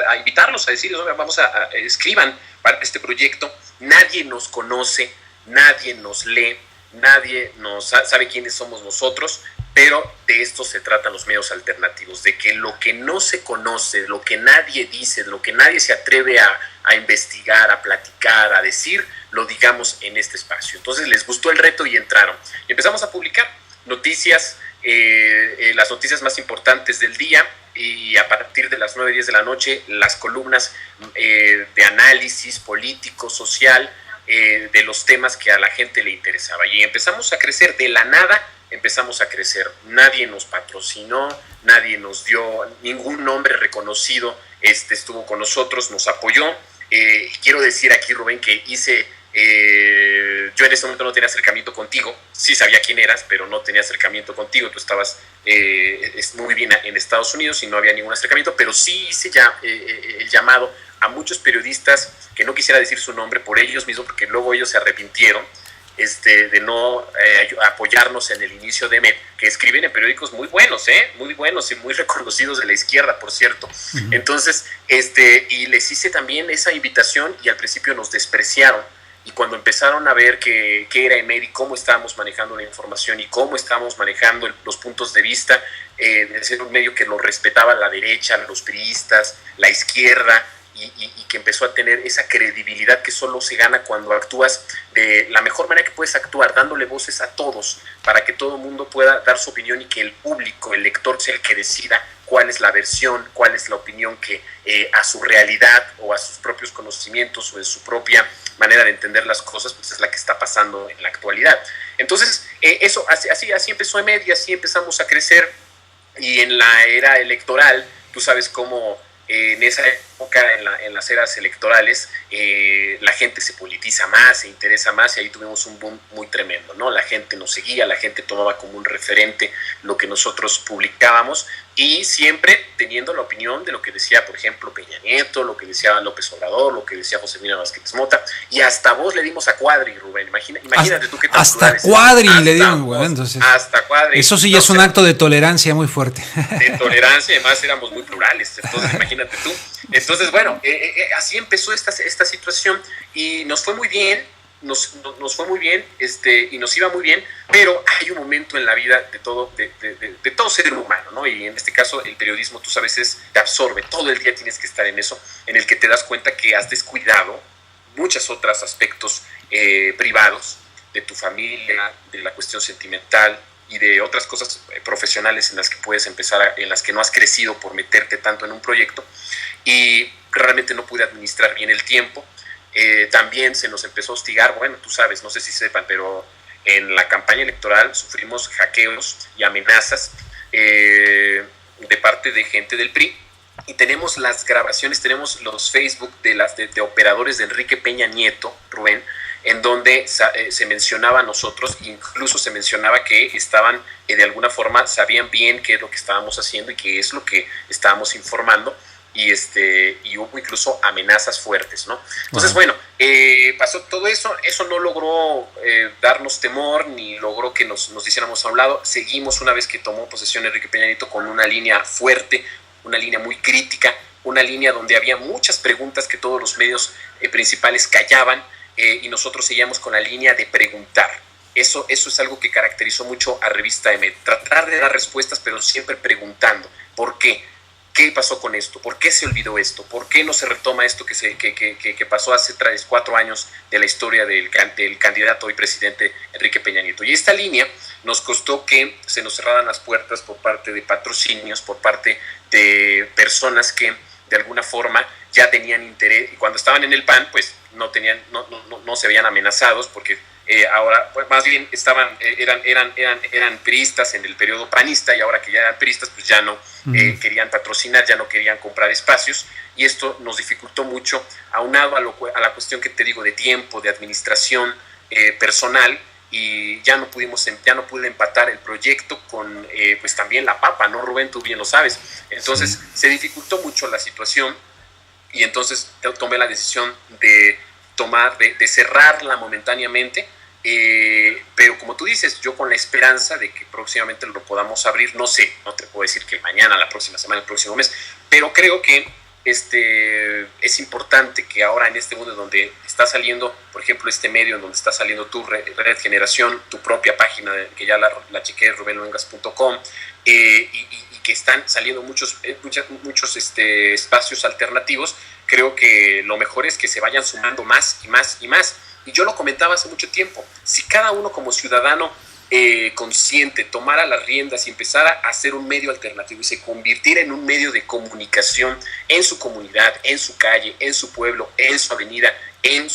a invitarlos a decir, vamos escriban para este proyecto. Nadie nos conoce, nadie nos lee, nadie sabe quiénes somos nosotros, pero de esto se tratan los medios alternativos, de que lo que no se conoce, lo que nadie dice, lo que nadie se atreve a investigar, a platicar, a decir, lo digamos en este espacio. Entonces les gustó el reto y entraron. Y empezamos a publicar noticias, las noticias más importantes del día, y a partir de las 9:10 de la noche, las columnas de análisis político, social, de los temas que a la gente le interesaba. Y empezamos a crecer de la nada. Empezamos a crecer, nadie nos patrocinó, nadie nos dio, ningún nombre reconocido estuvo con nosotros, nos apoyó. Quiero decir aquí, Rubén, que yo en ese momento no tenía acercamiento contigo, sí sabía quién eras, pero no tenía acercamiento contigo, tú estabas muy bien en Estados Unidos y no había ningún acercamiento, pero sí hice el llamado a muchos periodistas, que no quisiera decir su nombre por ellos mismos, porque luego ellos se arrepintieron, de no apoyarnos en el inicio de Emet, que escriben en periódicos muy buenos y muy reconocidos de la izquierda, por cierto. Uh-huh. Entonces, y les hice también esa invitación, y al principio nos despreciaron, y cuando empezaron a ver qué era Emet y cómo estábamos manejando la información y cómo estábamos manejando los puntos de vista, de ser un medio que lo respetaba la derecha, los priistas, la izquierda, y que empezó a tener esa credibilidad que solo se gana cuando actúas de la mejor manera que puedes actuar, dándole voces a todos, para que todo el mundo pueda dar su opinión y que el público, el lector, sea el que decida cuál es la versión, cuál es la opinión que a su realidad o a sus propios conocimientos o en su propia manera de entender las cosas, pues es la que está pasando en la actualidad. Entonces, así empezó Emet, y así empezamos a crecer. Y en la era electoral, tú sabes cómo en esa en las eras electorales, la gente se politiza más, se interesa más, y ahí tuvimos un boom muy tremendo, ¿no? La gente nos seguía, la gente tomaba como un referente lo que nosotros publicábamos, y siempre teniendo la opinión de lo que decía, por ejemplo, Peña Nieto, lo que decía López Obrador, lo que decía Josefina Vázquez Mota, y hasta vos le dimos a Cuadri, Rubén. Imagínate tú qué tan hasta Cuadri le dimos, bueno, entonces. Hasta Cuadri. Eso sí ya es un acto de tolerancia muy fuerte. De tolerancia, además éramos muy plurales, entonces imagínate tú. Entonces, bueno, así empezó esta situación, y nos fue muy bien. Nos fue muy bien, y nos iba muy bien, pero hay un momento en la vida de todo ser humano, ¿no? Y en este caso el periodismo, tú sabes, te absorbe, todo el día tienes que estar en eso, en el que te das cuenta que has descuidado muchos otros aspectos privados de tu familia, de la cuestión sentimental y de otras cosas profesionales en las que puedes empezar, en las que no has crecido por meterte tanto en un proyecto, y realmente no pude administrar bien el tiempo. También se nos empezó a hostigar, bueno, tú sabes, no sé si sepan, pero en la campaña electoral sufrimos hackeos y amenazas de parte de gente del PRI, y tenemos las grabaciones, tenemos los Facebook de operadores de Enrique Peña Nieto, Rubén, en donde se mencionaba a nosotros, incluso se mencionaba que estaban, de alguna forma, sabían bien qué es lo que estábamos haciendo y qué es lo que estábamos informando, y hubo incluso amenazas fuertes, ¿no? Entonces, bueno, pasó todo eso no logró darnos temor, ni logró que nos hiciéramos a un lado. Seguimos, una vez que tomó posesión Enrique Peña Nieto, con una línea fuerte, una línea muy crítica, una línea donde había muchas preguntas que todos los medios principales callaban, y nosotros seguíamos con la línea de preguntar. Eso es algo que caracterizó mucho a Revista M, tratar de dar respuestas, pero siempre preguntando, ¿por qué? ¿Qué pasó con esto? ¿Por qué se olvidó esto? ¿Por qué no se retoma esto que pasó hace 4 años de la historia del candidato hoy presidente Enrique Peña Nieto? Y esta línea nos costó que se nos cerraran las puertas por parte de patrocinios, por parte de personas que de alguna forma ya tenían interés, y cuando estaban en el PAN, pues no se veían amenazados, porque ahora, pues, más bien eran priistas en el periodo panista, y ahora que ya eran priistas, pues ya no querían patrocinar, ya no querían comprar espacios, y esto nos dificultó mucho, aunado a la cuestión que te digo de tiempo, de administración personal, y ya no pude empatar el proyecto con pues también la papa, ¿no, Rubén? Tú bien lo sabes. Entonces se dificultó mucho la situación, y entonces tomé la decisión de cerrarla momentáneamente, pero como tú dices, yo con la esperanza de que próximamente lo podamos abrir, no sé, no te puedo decir que mañana, la próxima semana, el próximo mes, pero creo que es importante que ahora en este mundo donde está saliendo, por ejemplo, este medio en donde está saliendo tu Red Generación, tu propia página, que ya la chequé, rubenluengas.com, y que están saliendo muchos espacios alternativos, creo que lo mejor es que se vayan sumando más y más y más. Y yo lo comentaba hace mucho tiempo, si cada uno como ciudadano consciente tomara las riendas y empezara a hacer un medio alternativo y se convirtiera en un medio de comunicación en su comunidad, en su calle, en su pueblo, en su avenida, en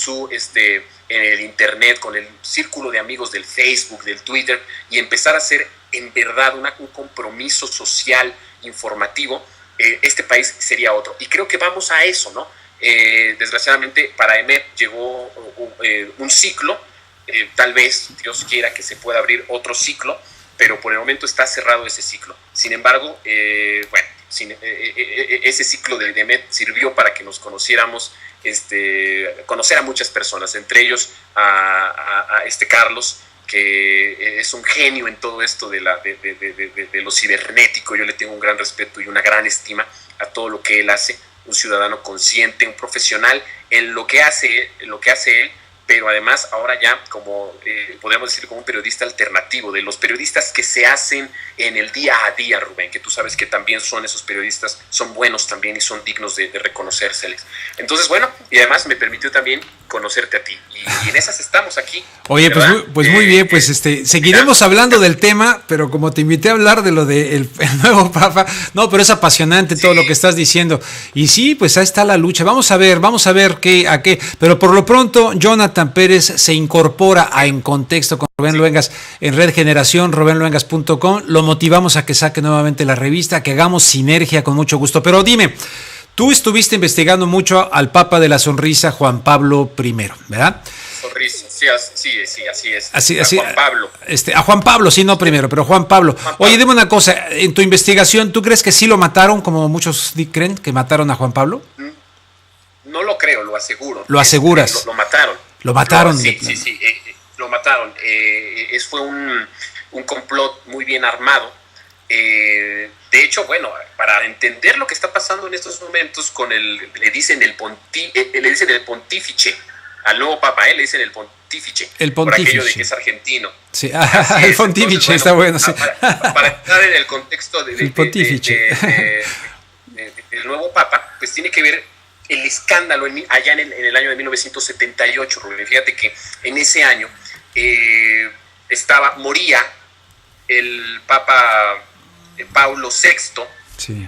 el internet, con el círculo de amigos del Facebook, del Twitter, y empezar a hacer en verdad un compromiso social, informativo, este país sería otro. Y creo que vamos a eso, ¿no? Desgraciadamente para EMEP llegó un ciclo, tal vez Dios quiera que se pueda abrir otro ciclo, pero por el momento está cerrado ese ciclo. Sin embargo, ese ciclo de EMEP sirvió para que nos conociéramos, conocer a muchas personas, entre ellos a Carlos, que es un genio en todo esto de lo cibernético. Yo le tengo un gran respeto y una gran estima a todo lo que él hace, un ciudadano consciente, un profesional en lo que hace él, pero además ahora ya como podríamos decir como un periodista alternativo, de los periodistas que se hacen en el día a día, Rubén, que tú sabes que también son esos periodistas, son buenos también y son dignos de reconocérseles. Entonces, bueno, y además me permitió también conocerte a ti, y en esas estamos aquí. Oye, pues muy bien, pues seguiremos hablando del tema, pero como te invité a hablar de lo del nuevo Papa, no, pero es apasionante todo lo que estás diciendo, y sí, pues ahí está la lucha, vamos a ver a qué, pero por lo pronto Jonathan Pérez se incorpora a En Contexto con Rubén Luengas en Red Generación, rubenluengas.com, lo motivamos a que saque nuevamente la revista, que hagamos sinergia con mucho gusto. Pero dime, Tú estuviste investigando mucho al Papa de la Sonrisa, Juan Pablo I, ¿verdad? Sonrisa, sí, así es. Así, Juan Pablo. A Juan Pablo, sí, no primero, pero Juan Pablo. Oye, dime una cosa, en tu investigación, ¿tú crees que sí lo mataron, como muchos creen que mataron a Juan Pablo? No lo creo, lo aseguro. ¿Lo aseguras? Lo mataron. ¿Lo mataron? Sí, lo mataron. Fue un complot muy bien armado. De hecho, bueno, para entender lo que está pasando en estos momentos, le dicen el pontífice al nuevo papa, le dicen el pontífice. El pontífice. Por aquello de que es argentino. Sí, el pontífice. Entonces, bueno, está bueno, sí. Para entrar en el contexto del nuevo papa, pues tiene que ver el escándalo allá en el año de 1978, Rubén. Fíjate que en ese año moría el Papa Paulo VI, sí.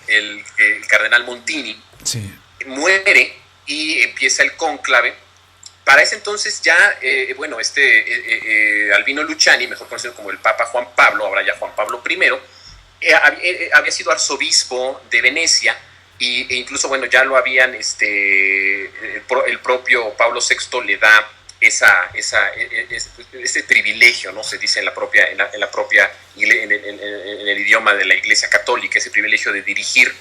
el cardenal Montini, sí. Muere y empieza el cónclave. Para ese entonces ya, Albino Luciani, mejor conocido como el Papa Juan Pablo, ahora ya Juan Pablo I, había sido arzobispo de Venecia, e incluso, bueno, ya lo habían, el propio Pablo VI le da ese privilegio, ¿no? Se dice en el idioma de la Iglesia Católica, ese privilegio de dirigir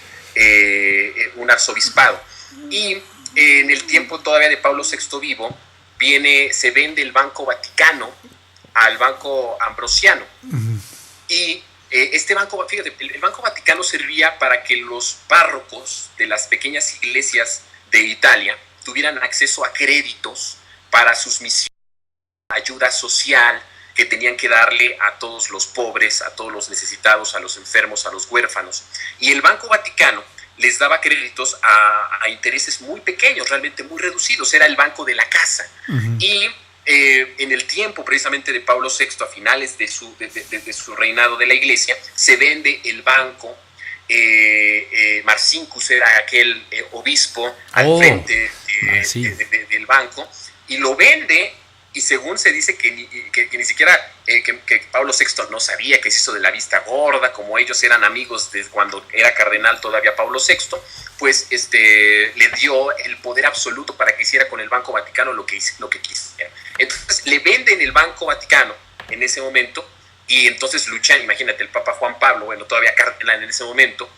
un arzobispado. Y en el tiempo todavía de Pablo VI vivo, se vende el Banco Vaticano al Banco Ambrosiano. Uh-huh. Y este banco, fíjate, el Banco Vaticano servía para que los párrocos de las pequeñas iglesias de Italia tuvieran acceso a créditos para sus misiones, ayuda social que tenían que darle a todos los pobres, a todos los necesitados, a los enfermos, a los huérfanos. Y el Banco Vaticano les daba créditos a intereses muy pequeños, realmente muy reducidos. Era el banco de la casa. Uh-huh. Y en el tiempo precisamente de Pablo VI, a finales de su reinado de la Iglesia, se vende el banco. Marcinkus era aquel obispo al frente del banco, y lo vende, y según se dice que ni siquiera que Pablo VI no sabía, que se hizo de la vista gorda, como ellos eran amigos de cuando era cardenal todavía Pablo VI, pues le dio el poder absoluto para que hiciera con el Banco Vaticano lo que quisiera. Entonces le venden el Banco Vaticano en ese momento, y entonces Luciani, imagínate, el Papa Juan Pablo, bueno, todavía cardenal en ese momento,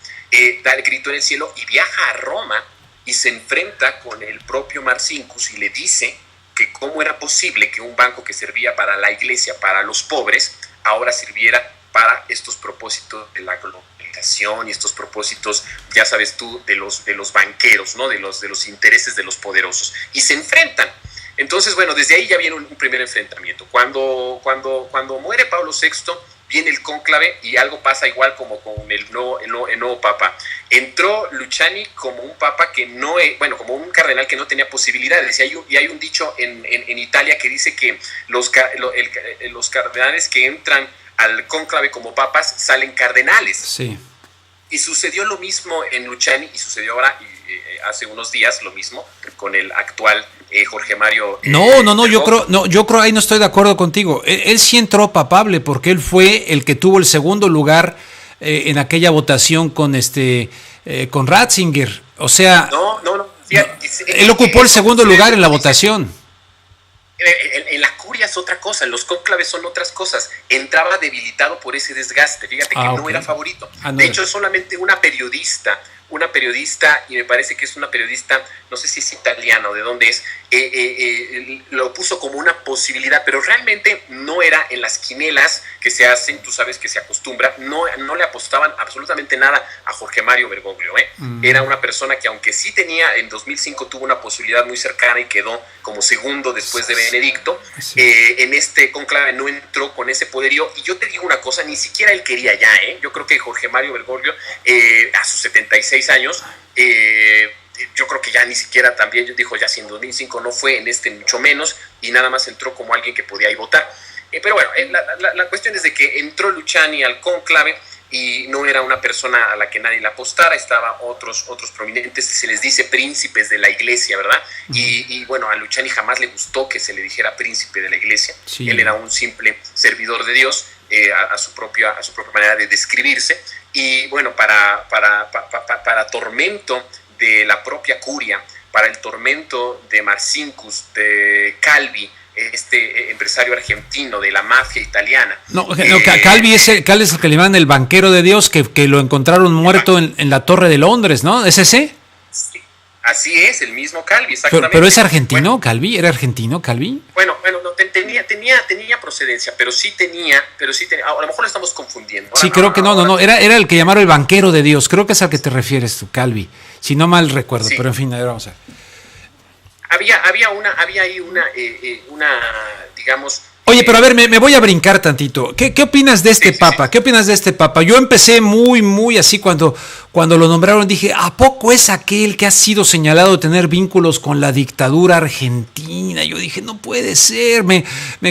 da el grito en el cielo y viaja a Roma y se enfrenta con el propio Marcinkus y le dice que cómo era posible que un banco que servía para la iglesia, para los pobres, ahora sirviera para estos propósitos de la globalización y estos propósitos, ya sabes tú, de los banqueros, ¿no? de los intereses de los poderosos. Y se enfrentan. Entonces, bueno, desde ahí ya viene un primer enfrentamiento. Cuando muere Pablo VI, viene el cónclave y algo pasa igual como con el nuevo papa. Entró Luciani como un papa como un cardenal que no tenía posibilidades. Y hay un dicho en Italia que dice que los cardenales que entran al cónclave como papas salen cardenales. Sí. Y sucedió lo mismo en Luciani y sucedió ahora, hace unos días, lo mismo con el actual Jorge Mario. Yo creo ahí no estoy de acuerdo contigo. Él sí entró papable porque él fue el que tuvo el segundo lugar en aquella votación con Ratzinger. O sea, él ocupó el segundo lugar en la votación. En la curia es otra cosa, en los cónclaves son otras cosas. Entraba debilitado por ese desgaste, fíjate que no era favorito. De hecho, es solamente una periodista, y me parece que es una periodista, no sé si es italiana o de dónde es, lo puso como una posibilidad, pero realmente no era en las quinelas que se hacen, tú sabes que se acostumbra, no le apostaban absolutamente nada a Jorge Mario Bergoglio. Era una persona que, aunque sí tenía, en 2005 tuvo una posibilidad muy cercana y quedó como segundo después de Benedicto, en este conclave no entró con ese poderío. Y yo te digo una cosa, ni siquiera él quería ya, yo creo que Jorge Mario Bergoglio, a sus 76 años, yo creo que ya ni siquiera también, yo dijo, ya si en 2005 no fue, en mucho menos, y nada más entró como alguien que podía ahí votar. Pero bueno, la cuestión es de que entró Luciani al cónclave y no era una persona a la que nadie le apostara, estaban otros prominentes, se les dice príncipes de la iglesia, ¿verdad? Uh-huh. Y bueno, a Luciani jamás le gustó que se le dijera príncipe de la iglesia. Sí. Él era un simple servidor de Dios, a su propia manera de describirse. Y bueno, para tormento de la propia curia, para el tormento de Marcinkus, de Calvi, este empresario argentino de la mafia italiana. Calvi es el que le llaman el banquero de Dios, que lo encontraron muerto en la Torre de Londres, ¿no? ¿Es ese? Sí, así es, el mismo Calvi, exactamente. Pero es argentino, bueno, Calvi, ¿era argentino Calvi? Bueno, no, tenía procedencia, pero sí tenía, a lo mejor lo estamos confundiendo. Sí, creo que no, era el que llamaron el banquero de Dios, creo que es al que te refieres tú, Calvi, si no mal recuerdo, sí. Pero en fin, a ver, vamos a ver. Había ahí una, digamos... Oye, pero a ver, me voy a brincar tantito. ¿Qué opinas de este Papa? Sí. ¿Qué opinas de este Papa? Yo empecé muy así cuando lo nombraron, dije, ¿a poco es aquel que ha sido señalado de tener vínculos con la dictadura argentina? Yo dije, no puede ser, me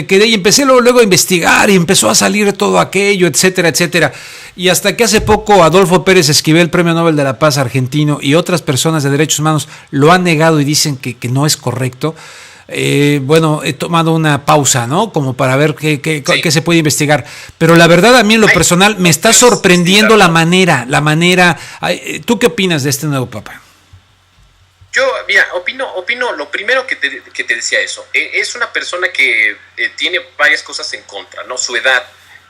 quedé y empecé luego a investigar y empezó a salir todo aquello, etcétera, etcétera. Y hasta que hace poco Adolfo Pérez Esquivel, Premio Nobel de la Paz argentino, y otras personas de derechos humanos lo han negado y dicen que no es correcto. Bueno, he tomado una pausa, ¿no? Como para ver qué se puede investigar. Pero la verdad, a mí en lo personal me está sorprendiendo la manera. ¿Tú qué opinas de este nuevo Papa? Yo, mira, opino lo primero que te decía eso. Es una persona que tiene varias cosas en contra, ¿no? Su edad,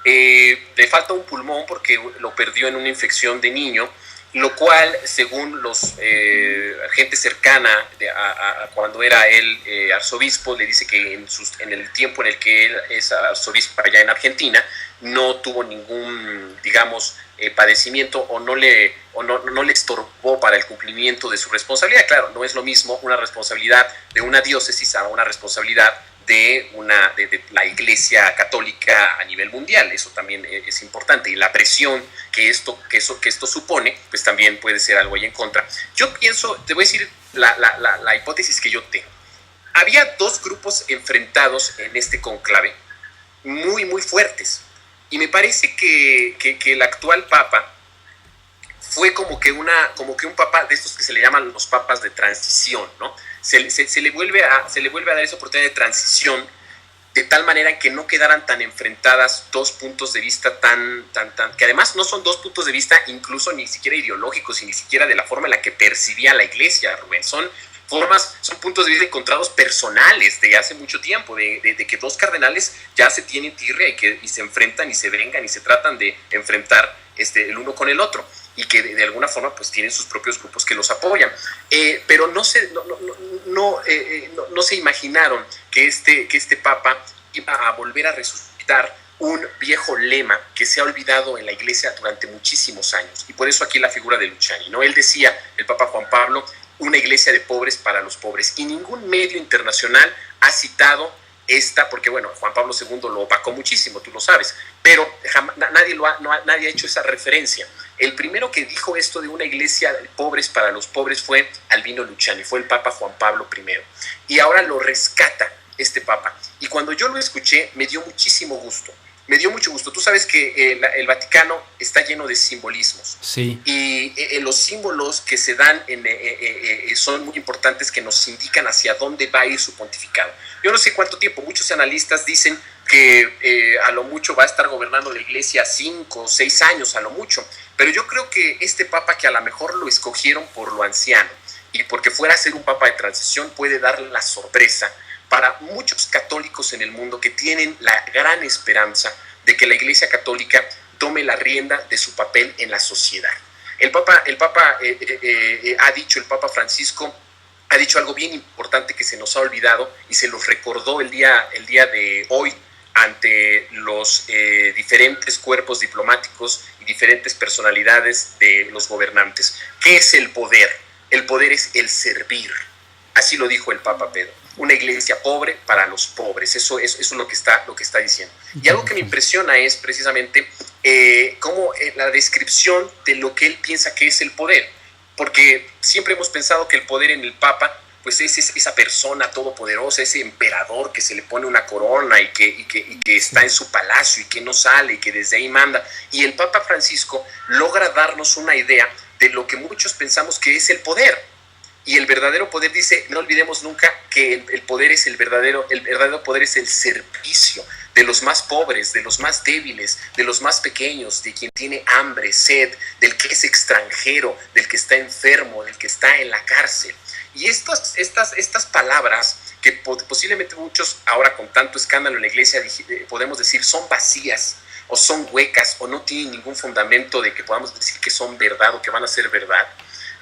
le falta un pulmón porque lo perdió en una infección de niño, lo cual, según gente cercana a cuando era él arzobispo, le dice que en el tiempo en el que él es arzobispo allá en Argentina, no tuvo ningún, digamos, padecimiento o no le estorbó para el cumplimiento de su responsabilidad. Claro, no es lo mismo una responsabilidad de una diócesis a una responsabilidad de la Iglesia Católica a nivel mundial. Eso también es importante, y la presión que esto supone, pues también puede ser algo ahí en contra. Yo pienso, te voy a decir la hipótesis que yo tengo. Había dos grupos enfrentados en este conclave, muy fuertes, y me parece que el actual Papa fue como que un Papa de estos que se le llaman los papas de transición, ¿no? Se le vuelve a dar esa oportunidad de transición, de tal manera que no quedaran tan enfrentadas dos puntos de vista tan que además no son dos puntos de vista incluso ni siquiera ideológicos y ni siquiera de la forma en la que percibía la Iglesia, Rubén. Son puntos de vista encontrados personales de hace mucho tiempo, de que dos cardenales ya se tienen tirria y se enfrentan y se vengan y se tratan de enfrentar el uno con el otro, y que de alguna forma pues tienen sus propios grupos que los apoyan, pero no se imaginaron que este Papa iba a volver a resucitar un viejo lema que se ha olvidado en la Iglesia durante muchísimos años, y por eso aquí la figura de Luciani, ¿no? Él decía, el Papa Juan Pablo, una iglesia de pobres para los pobres, y ningún medio internacional ha citado porque bueno, Juan Pablo II lo opacó muchísimo, tú lo sabes, pero nadie ha hecho esa referencia. El primero que dijo esto de una iglesia de pobres para los pobres fue Albino Luciani, fue el Papa Juan Pablo I, y ahora lo rescata este Papa, y cuando yo lo escuché me dio muchísimo gusto. Tú sabes que el Vaticano está lleno de simbolismos. Sí. Y los símbolos que se dan son muy importantes, que nos indican hacia dónde va a ir su pontificado. Yo no sé cuánto tiempo, muchos analistas dicen que a lo mucho va a estar gobernando la Iglesia 5 o 6 años a lo mucho, pero yo creo que este Papa, que a lo mejor lo escogieron por lo anciano y porque fuera a ser un Papa de transición, puede dar la sorpresa para muchos católicos en el mundo que tienen la gran esperanza de que la Iglesia Católica tome la rienda de su papel en la sociedad. El Papa Francisco ha dicho algo bien importante que se nos ha olvidado, y se los recordó el día de hoy ante los diferentes cuerpos diplomáticos y diferentes personalidades de los gobernantes. ¿Qué es el poder? El poder es el servir. Así lo dijo el Papa Pedro. Una iglesia pobre para los pobres. Eso es lo que está diciendo. Y algo que me impresiona es precisamente cómo la descripción de lo que él piensa que es el poder. Porque siempre hemos pensado que el poder en el Papa pues es esa persona todopoderosa, ese emperador que se le pone una corona y que está en su palacio y que no sale y que desde ahí manda. Y el Papa Francisco logra darnos una idea de lo que muchos pensamos que es el poder. Y el verdadero poder, dice, no olvidemos nunca que el poder es el verdadero poder es el servicio. de los más pobres, de los más débiles, de los más pequeños, de quien tiene hambre, sed, del que es extranjero, del que está enfermo, del que está en la cárcel. Y estas palabras que posiblemente muchos ahora con tanto escándalo en la iglesia podemos decir son vacías o son huecas o no tienen ningún fundamento de que podamos decir que son verdad o que van a ser verdad,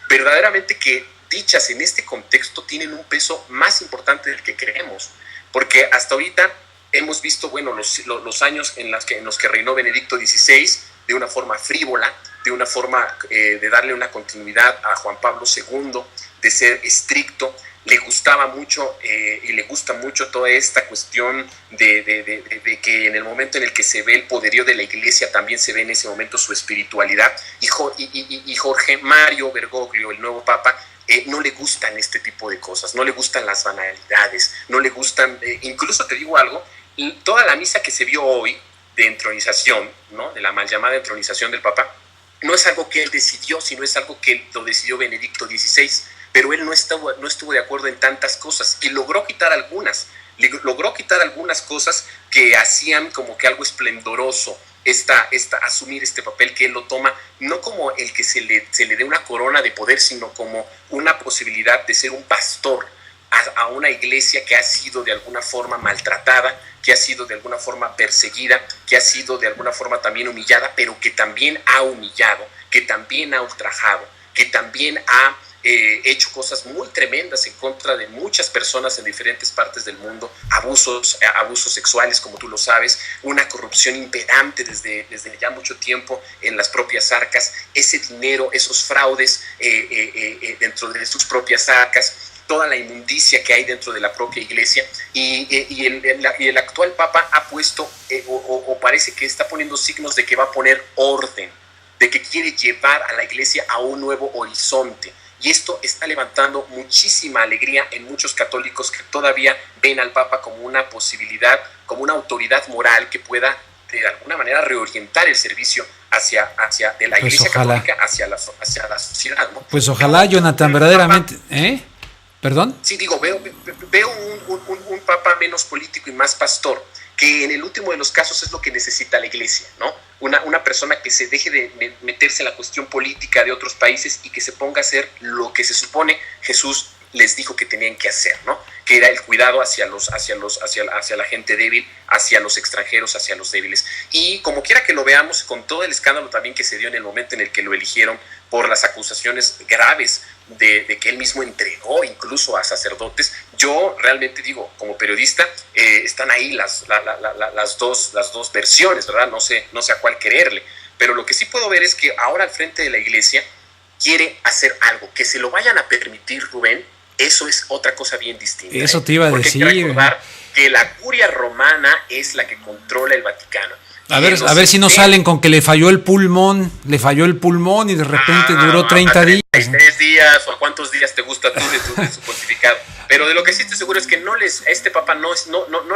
verdaderamente que dichas en este contexto tienen un peso más importante del que creemos, porque hasta ahorita hemos visto, bueno, los años en los que reinó Benedicto XVI de una forma frívola, de una forma de darle una continuidad a Juan Pablo II, de ser estricto. Le gustaba mucho y le gusta mucho toda esta cuestión de que en el momento en el que se ve el poderío de la iglesia también se ve en ese momento su espiritualidad, y Jorge Mario Bergoglio, el nuevo papa, no le gustan este tipo de cosas, no le gustan las banalidades, no le gustan, incluso te digo algo, toda la misa que se vio hoy de entronización, ¿no?, de la mal llamada entronización del papa, no es algo que él decidió, sino es algo que lo decidió Benedicto XVI, pero él no estuvo de acuerdo en tantas cosas y logró quitar algunas cosas que hacían como que algo esplendoroso asumir este papel, que él lo toma no como el que se le dé una corona de poder, sino como una posibilidad de ser un pastor a una iglesia que ha sido de alguna forma maltratada, que ha sido de alguna forma perseguida, que ha sido de alguna forma también humillada, pero que también ha humillado, que también ha ultrajado, que también ha hecho cosas muy tremendas en contra de muchas personas en diferentes partes del mundo, abusos sexuales, como tú lo sabes, una corrupción impedante desde ya mucho tiempo en las propias arcas, ese dinero, esos fraudes dentro de sus propias arcas, toda la inmundicia que hay dentro de la propia iglesia, y el actual papa ha puesto, o parece que está poniendo signos de que va a poner orden, de que quiere llevar a la iglesia a un nuevo horizonte. Y esto está levantando muchísima alegría en muchos católicos que todavía ven al Papa como una posibilidad, como una autoridad moral que pueda de alguna manera reorientar el servicio de la Iglesia Católica hacia la sociedad, ¿no? Pues ojalá, Jonathan, verdaderamente, ¿Perdón? Sí, digo, veo un Papa menos político y más pastor, que en el último de los casos es lo que necesita la iglesia, ¿no? Una persona que se deje de meterse en la cuestión política de otros países y que se ponga a hacer lo que se supone Jesús les dijo que tenían que hacer, ¿no? Que era el cuidado hacia la gente débil, hacia los extranjeros, hacia los débiles. Y como quiera que lo veamos, con todo el escándalo también que se dio en el momento en el que lo eligieron por las acusaciones graves de que él mismo entregó incluso a sacerdotes, yo realmente digo, como periodista, están ahí las dos versiones, ¿verdad? No sé a cuál creerle, pero lo que sí puedo ver es que ahora al frente de la iglesia quiere hacer algo, que se lo vayan a permitir, Rubén. Eso es otra cosa bien distinta. Eso te iba a decir. Porque hay que recordar que la curia romana es la que controla el Vaticano. A ver si no salen con que le falló el pulmón y de repente duró 30 días. 3 días, o cuántos días te gusta tú de su pontificado. Pero de lo que sí estoy seguro es que a este papa no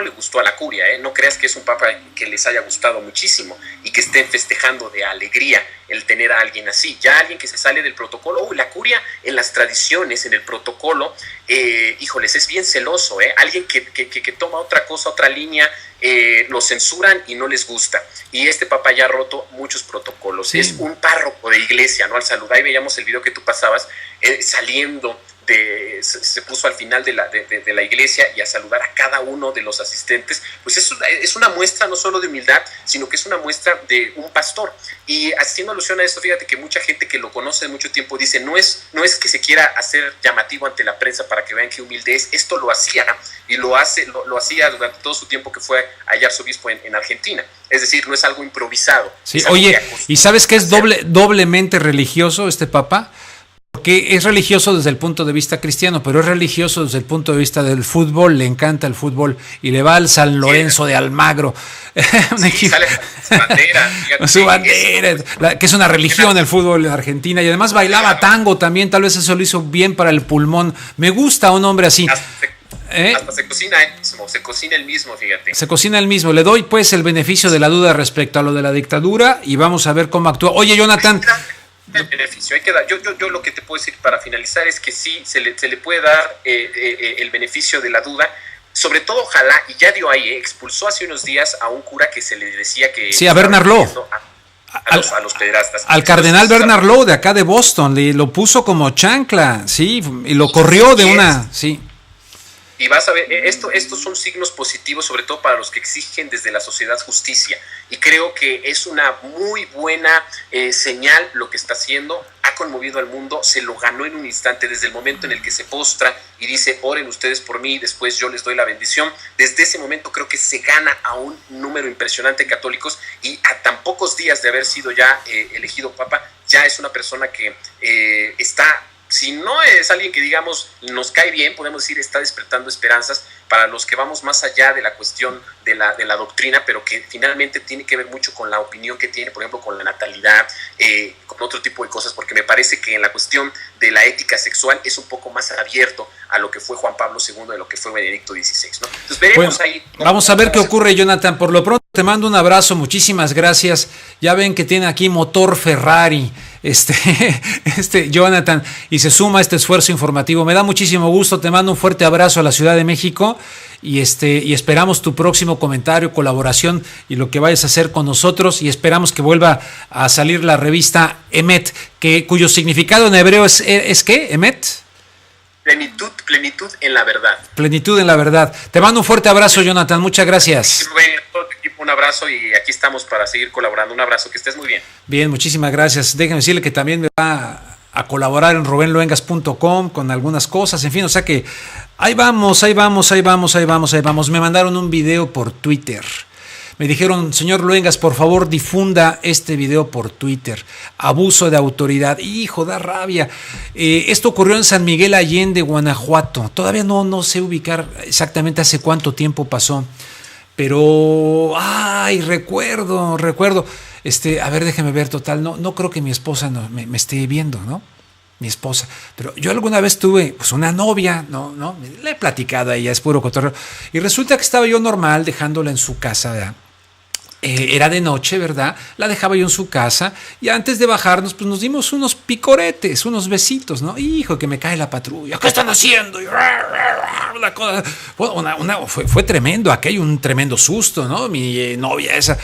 le gustó a la curia, ¿eh? No creas que es un papa que les haya gustado muchísimo y que estén festejando de alegría el tener a alguien así. Ya alguien que se sale del protocolo. La curia en las tradiciones, en el protocolo, híjoles, es bien celoso, ¿eh? Alguien que toma otra cosa, otra línea, lo censuran y no les gusta. Y este papa ya ha roto muchos protocolos. Sí. Es un párroco de iglesia, ¿no? Al saludar, y veíamos el video que tú pasabas, saliendo se puso al final de la iglesia y a saludar a cada uno de los asistentes. Pues es una muestra no solo de humildad, sino que es una muestra de un pastor. Y haciendo alusión a esto, fíjate que mucha gente que lo conoce de mucho tiempo dice, no es que se quiera hacer llamativo ante la prensa para que vean qué humilde es. Esto lo hacía, y lo hacía durante todo su tiempo que fue allá arzobispo en Argentina. Es decir, no es algo improvisado. Sí, oye, ¿y sabes qué es doblemente religioso este papa? Porque es religioso desde el punto de vista cristiano, pero es religioso desde el punto de vista del fútbol. Le encanta el fútbol y le va al San Lorenzo de Almagro. Sale su bandera. Su bandera, que es una religión el fútbol en Argentina. Y además bailaba tango también, tal vez eso lo hizo bien para el pulmón. Me gusta un hombre así. Hasta se cocina el mismo, fíjate. Se cocina el mismo. Le doy pues el beneficio de la duda respecto a lo de la dictadura y vamos a ver cómo actúa. Oye, Jonathan, el beneficio, hay que dar. Yo lo que te puedo decir para finalizar es que sí se le puede dar el beneficio de la duda, sobre todo ojalá, y ya dio ahí, expulsó hace unos días a un cura que se le decía que... Sí, a Bernard Law. A los pederastas. Al cardenal Bernard Law de acá de Boston, lo puso como chancla, sí, y lo corrió de una... Sí. Y vas a ver, estos son signos positivos, sobre todo para los que exigen desde la sociedad justicia. Y creo que es una muy buena señal lo que está haciendo. Ha conmovido al mundo, se lo ganó en un instante, desde el momento en el que se postra y dice, oren ustedes por mí, después yo les doy la bendición. Desde ese momento creo que se gana a un número impresionante de católicos, y a tan pocos días de haber sido ya elegido papa, ya es una persona que está... Si no es alguien que, digamos, nos cae bien, podemos decir, está despertando esperanzas para los que vamos más allá de la cuestión de la doctrina, pero que finalmente tiene que ver mucho con la opinión que tiene, por ejemplo, con la natalidad, con otro tipo de cosas, porque me parece que en la cuestión de la ética sexual es un poco más abierto a lo que fue Juan Pablo II de lo que fue Benedicto XVI, ¿no? Entonces veremos ahí. Vamos a ver qué ocurre, Jonathan. Por lo pronto te mando un abrazo, muchísimas gracias. Ya ven que tiene aquí motor Ferrari, Jonathan, y se suma a este esfuerzo informativo. Me da muchísimo gusto, te mando un fuerte abrazo a la Ciudad de México y esperamos tu próximo comentario, colaboración y lo que vayas a hacer con nosotros, y esperamos que vuelva a salir la revista Emet, cuyo significado en hebreo es ¿qué? Emet. Plenitud en la verdad. Plenitud en la verdad. Te mando un fuerte abrazo, Jonathan, muchas gracias. Un abrazo, y aquí estamos para seguir colaborando. Un abrazo, que estés muy bien. Bien, muchísimas gracias. Déjenme decirle que también me va a colaborar en rubenluengas.com con algunas cosas, en fin, o sea que ahí vamos. Me mandaron un video por Twitter. Me dijeron, señor Luengas, por favor difunda este video por Twitter. Abuso de autoridad. Hijo, da rabia. Esto ocurrió en San Miguel Allende, Guanajuato. Todavía no sé ubicar exactamente hace cuánto tiempo pasó. Pero, recuerdo. A ver, déjeme ver, total. No creo que mi esposa me esté viendo, ¿no? Mi esposa. Pero yo alguna vez tuve pues una novia, ¿no? Le he platicado a ella, es puro cotorreo. Y resulta que estaba yo normal dejándola en su casa, ¿verdad? Era de noche, ¿verdad? La dejaba yo en su casa y antes de bajarnos, pues nos dimos unos picoretes, unos besitos, ¿no? Hijo, que me cae la patrulla. ¿Qué están haciendo? Y fue tremendo aquello, un tremendo susto, ¿no? Mi novia esa,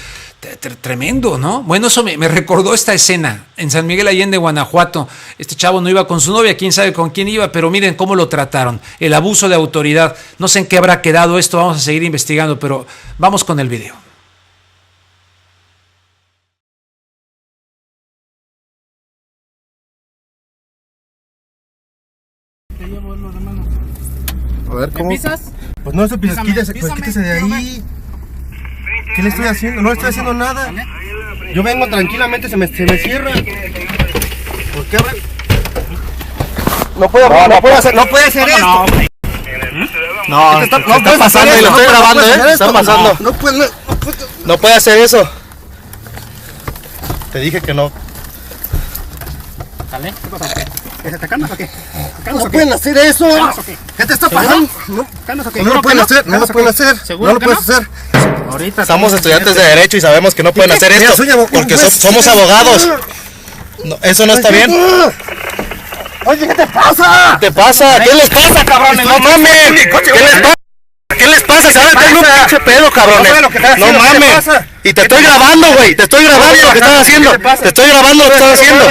tremendo, ¿no? Bueno, eso me recordó esta escena en San Miguel Allende, Guanajuato. Este chavo no iba con su novia, quién sabe con quién iba, pero miren cómo lo trataron. El abuso de autoridad. No sé en qué habrá quedado esto, vamos a seguir investigando, pero vamos con el video. A ver, ¿cómo? ¿Me pisas? Pues no, eso pisas, quítese de ahí. ¿Qué le estoy haciendo? No le estoy haciendo nada. Yo vengo tranquilamente, se me cierra. ¿Por qué abre? No puede hacer esto. No, está pasando y lo estoy grabando, está pasando. No puede hacer eso. Te dije que no. ¿Sale? ¿Qué pasa? ¿Te calmas o qué? No pueden hacer eso. ¿Qué te está pasando? No lo pueden hacer, no lo pueden hacer. No lo puedes hacer. Ahorita somos estudiantes de Derecho y sabemos que no pueden hacer esto porque somos abogados. Eso no está bien. Oye, ¿qué te pasa? ¿Qué te pasa? ¿Qué les pasa, cabrones? No mames. ¿Qué les pasa? ¿Sabes que es un pinche pedo, cabrones? No mames. Y te estoy grabando, güey. Te estoy grabando lo que estás haciendo. Te estoy grabando lo que estás haciendo.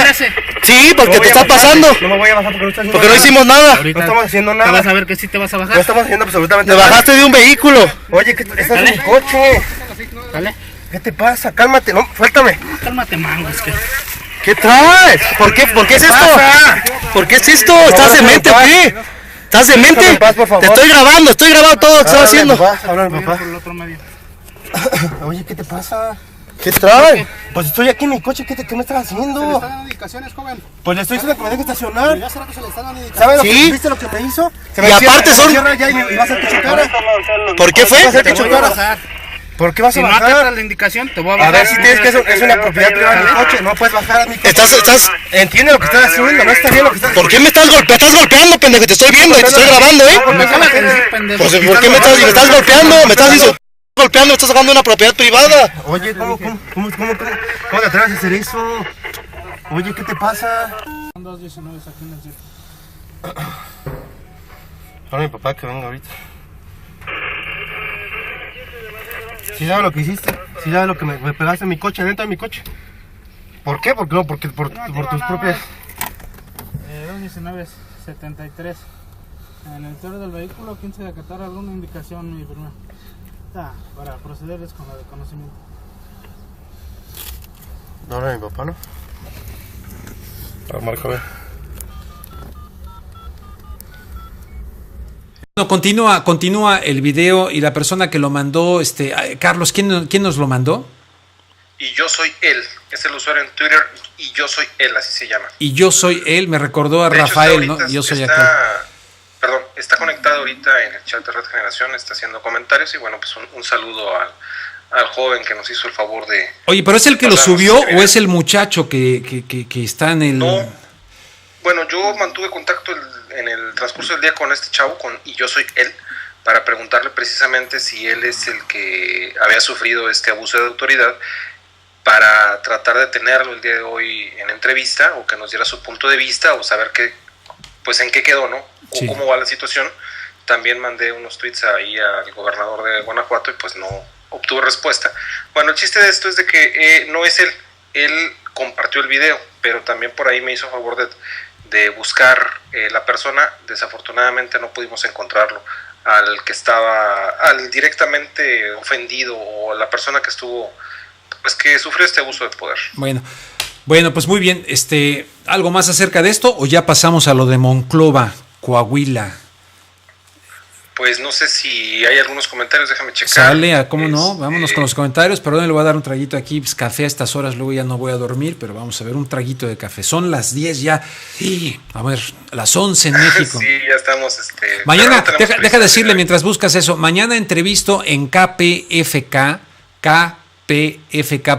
Sí, porque te está pasando. No me voy a bajar porque no hicimos nada. No estamos haciendo nada. Vas a ver que sí te vas a bajar. No estamos haciendo absolutamente nada. Te bajaste de un vehículo. Oye, que estás en mi coche. ¿Sale? ¿Qué te pasa? Cálmate, no, suéltame. Cálmate, mango, es que... ¿Qué traes? ¿Por qué es esto? ¿Por qué es esto? ¿Estás demente o qué? ¿Estás demente? Te estoy grabando todo lo que estás haciendo. Háblame, papá. Oye, ¿qué te pasa? ¿Qué trae? Pues estoy aquí en mi coche, ¿qué me estás haciendo? Se le están dando indicaciones, joven. Pues le estoy diciendo que me deje estacionar. Ya hace rato se le están dando indicaciones. ¿Sabes lo que viste lo que me hizo? Y aparte son... y va a hacer que chocara. ¿Por qué fue? Va a hacer que chocara. ¿Por qué vas a bajar? Si no acatas la indicación, te voy a bajar. A ver, si tienes que es una propiedad privada de mi coche, no puedes bajar a mi coche. Entiende lo que estás haciendo, no está bien lo que estás haciendo. ¿Por qué me estás golpeando? Estás golpeando, pendejo, te estoy viendo y te estoy grabando, Me acabas de decir, pendejo. Pues, ¿por qué me estás golpeando? Me estás golpeando, me estás sacando una propiedad privada. Oye, ¿cómo te atreves a hacer eso? Oye, ¿qué te pasa? Son 219 aquí en el circo. Ahora mi papá que venga ahorita. Si sabes lo que hiciste, si sabes lo que me pegaste en mi coche, dentro de mi coche. ¿Por qué? Porque no, porque por tus propias... 219-73. En el interior del vehículo, 15 de acatar alguna indicación, mi primer. Para procederles con el conocimiento. No era mi papá, ¿no? A ver, márcame. No, continúa el video y la persona que lo mandó, Carlos, ¿quién nos lo mandó? Y yo soy él, es el usuario en Twitter, y yo soy él, así se llama. Y yo soy él, me recordó a De hecho, Rafael, ¿no? Yo soy aquel. Perdón, está conectado ahorita en el chat de Red Generación, está haciendo comentarios, y bueno, pues un saludo al joven que nos hizo el favor de... Oye, ¿pero es el que lo subió o es el muchacho que está en el...? No, bueno, yo mantuve contacto en el transcurso del día con este chavo, y yo soy él, para preguntarle precisamente si él es el que había sufrido este abuso de autoridad, para tratar de tenerlo el día de hoy en entrevista, o que nos diera su punto de vista, o saber pues en qué quedó, ¿no? O Sí. cómo va la situación. También mandé unos tweets ahí al gobernador de Guanajuato y pues no obtuve respuesta. Bueno, el chiste de esto es de que no es él compartió el video, pero también por ahí me hizo favor de buscar la persona. Desafortunadamente no pudimos encontrarlo, al directamente ofendido, o la persona que estuvo, pues que sufrió este abuso de poder. Bueno, pues muy bien. ¿Algo más acerca de esto o ya pasamos a lo de Monclova, Coahuila? Pues no sé si hay algunos comentarios, déjame checar. Sale, ¿cómo no? Vámonos con los comentarios. Perdón, le voy a dar un traguito aquí, pues café a estas horas, luego ya no voy a dormir, pero vamos a ver un traguito de café. Son las 10 ya. Sí, a ver, las 11 en México. Sí, ya estamos. Mañana, deja decirle mientras buscas eso, mañana entrevisto en KPFK, kpfk.org,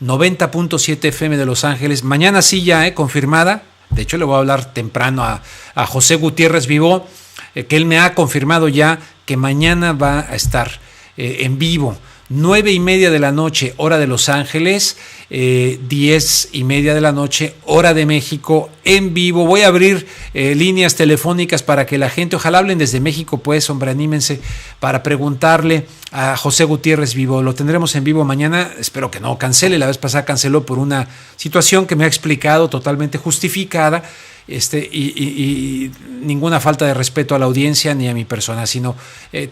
90.7 FM de Los Ángeles. Mañana sí ya, confirmada. De hecho, le voy a hablar temprano a José Gutiérrez Vivó, que él me ha confirmado ya que mañana va a estar en vivo. 9:30 de la noche, hora de Los Ángeles, 10:30 de la noche, hora de México, en vivo. Voy a abrir líneas telefónicas para que la gente, ojalá hablen desde México, pues, hombre, anímense, para preguntarle a José Gutiérrez Vivó. Lo tendremos en vivo mañana, espero que no cancele. La vez pasada canceló por una situación que me ha explicado, totalmente justificada, y ninguna falta de respeto a la audiencia ni a mi persona, sino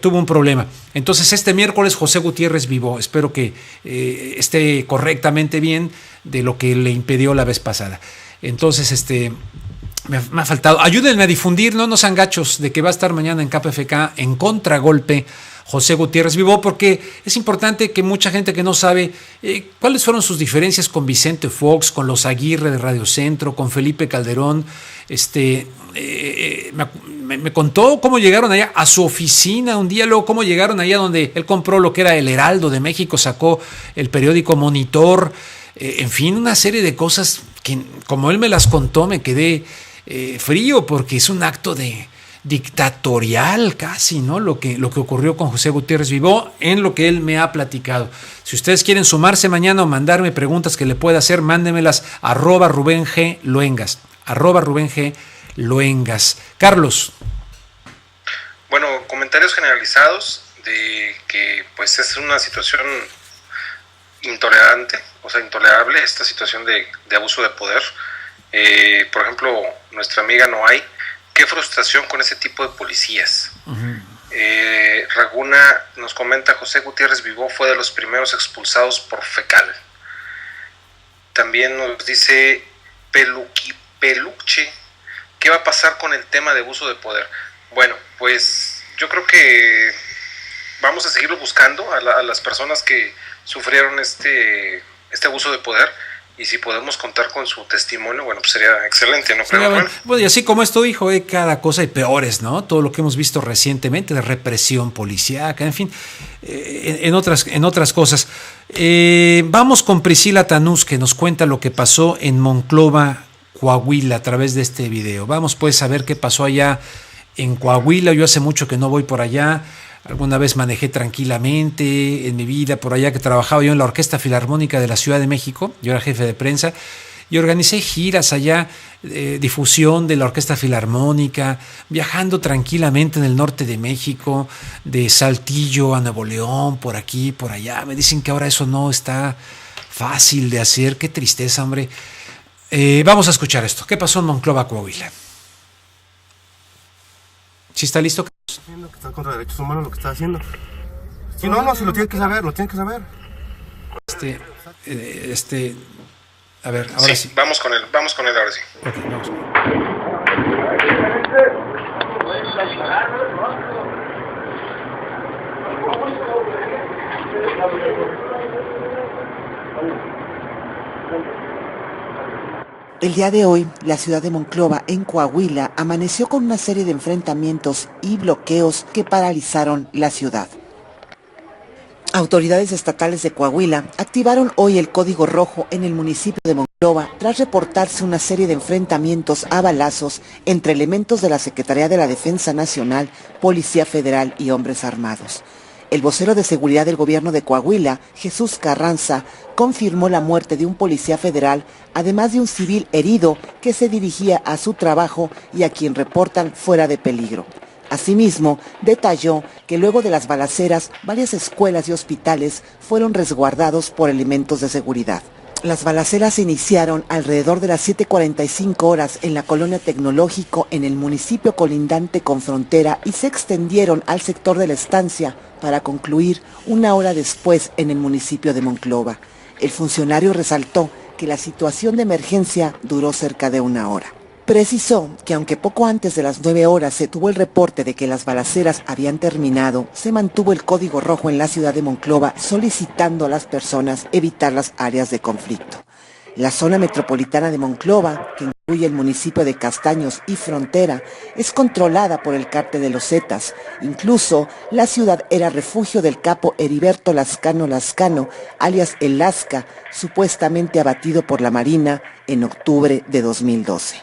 tuvo un problema. Entonces este miércoles José Gutiérrez Vivó, espero que esté correctamente bien de lo que le impidió la vez pasada. Entonces me ha faltado, ayúdenme a difundir, no sean gachos, de que va a estar mañana en KPFK en Contragolpe José Gutiérrez Vivó, porque es importante que mucha gente que no sabe cuáles fueron sus diferencias con Vicente Fox, con los Aguirre de Radio Centro, con Felipe Calderón. Me contó cómo llegaron allá a su oficina un día, luego cómo llegaron allá donde él compró lo que era el Heraldo de México, sacó el periódico Monitor, en fin, una serie de cosas que, como él me las contó, me quedé frío, porque es un acto de dictatorial casi, ¿no? Lo que ocurrió con José Gutiérrez Vivó, en lo que él me ha platicado. Si ustedes quieren sumarse mañana o mandarme preguntas que le pueda hacer, mándemelas @ Rubén G. Luengas, @ Rubén G. Luengas. Carlos. Bueno, comentarios generalizados de que pues es una situación intolerante, o sea, intolerable, esta situación de abuso de poder. Por ejemplo, nuestra amiga Noay, qué frustración con ese tipo de policías. Raguna nos comenta: José Gutiérrez Vivó fue de los primeros expulsados por fecal. También nos dice Peluche, ¿qué va a pasar con el tema de abuso de poder? Bueno, pues yo creo que vamos a seguirlo buscando a las personas que sufrieron este abuso de poder. Y si podemos contar con su testimonio, bueno, pues sería excelente, ¿no creo? Bueno, y así como esto dijo, cada cosa y peores, ¿no? Todo lo que hemos visto recientemente de represión policíaca, en fin, en otras cosas. Vamos con Priscila Tanús, que nos cuenta lo que pasó en Monclova, Coahuila, a través de este video. Vamos pues a ver qué pasó allá en Coahuila. Yo hace mucho que no voy por allá. Alguna vez manejé tranquilamente en mi vida por allá, que trabajaba yo en la Orquesta Filarmónica de la Ciudad de México. Yo era jefe de prensa. y organicé giras allá, difusión de la Orquesta Filarmónica, viajando tranquilamente en el norte de México, de Saltillo a Nuevo León, por aquí, por allá. Me dicen que ahora eso no está fácil de hacer. Qué tristeza, hombre. Vamos a escuchar esto. ¿Qué pasó en Monclova, Coahuila? ¿Sí está listo? Haciendo que está contra derechos humanos lo que está haciendo. Si no, si lo tienes que saber, lo tienes que saber. A ver, ahora sí. Vamos con él ahora sí. Okay, vamos. El día de hoy, la ciudad de Monclova, en Coahuila, amaneció con una serie de enfrentamientos y bloqueos que paralizaron la ciudad. Autoridades estatales de Coahuila activaron hoy el código rojo en el municipio de Monclova tras reportarse una serie de enfrentamientos a balazos entre elementos de la Secretaría de la Defensa Nacional, Policía Federal y hombres armados. El vocero de seguridad del gobierno de Coahuila, Jesús Carranza, confirmó la muerte de un policía federal, además de un civil herido que se dirigía a su trabajo y a quien reportan fuera de peligro. Asimismo, detalló que luego de las balaceras, varias escuelas y hospitales fueron resguardados por elementos de seguridad. Las balaceras se iniciaron alrededor de las 7:45 horas en la colonia Tecnológico en el municipio colindante con frontera y se extendieron al sector de la estancia para concluir una hora después en el municipio de Monclova. El funcionario resaltó que la situación de emergencia duró cerca de una hora. Precisó que aunque poco antes de las 9 horas se tuvo el reporte de que las balaceras habían terminado, se mantuvo el código rojo en la ciudad de Monclova solicitando a las personas evitar las áreas de conflicto. La zona metropolitana de Monclova, que incluye el municipio de Castaños y Frontera, es controlada por el cártel de los Zetas. Incluso la ciudad era refugio del capo Heriberto Lascano, alias El Lasca, supuestamente abatido por la Marina en octubre de 2012.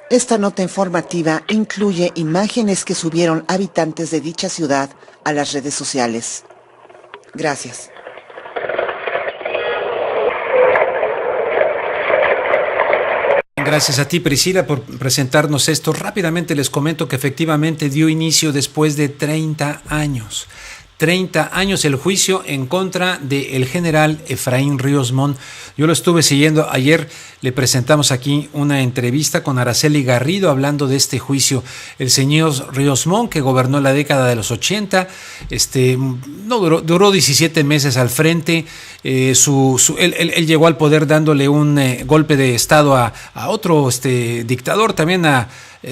Esta nota informativa incluye imágenes que subieron habitantes de dicha ciudad a las redes sociales. Gracias. Gracias a ti, Priscila, por presentarnos esto. Rápidamente les comento que efectivamente dio inicio después de 30 años. 30 años el juicio en contra del general Efraín Ríos Montt. Yo lo estuve siguiendo. Ayer le presentamos aquí una entrevista con Araceli Garrido hablando de este juicio. El señor Ríos Montt, que gobernó la década de los 80, duró 17 meses al frente. Él llegó al poder dándole un golpe de estado a otro dictador, también a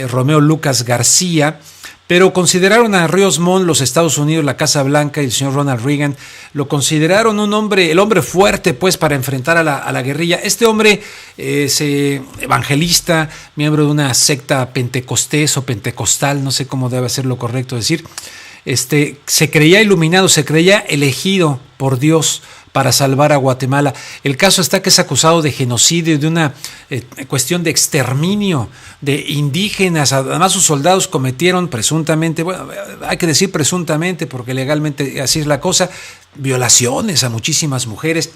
Romeo Lucas García. Pero consideraron a Ríos Montt, los Estados Unidos, la Casa Blanca y el señor Ronald Reagan, lo consideraron el hombre fuerte pues para enfrentar a la guerrilla. Este hombre es evangelista, miembro de una secta pentecostés o pentecostal, no sé cómo debe ser lo correcto decir. Se creía iluminado, se creía elegido por Dios para salvar a Guatemala. El caso está que es acusado de genocidio, de una cuestión de exterminio de indígenas. Además, sus soldados cometieron presuntamente, bueno, hay que decir presuntamente porque legalmente así es la cosa, violaciones a muchísimas mujeres.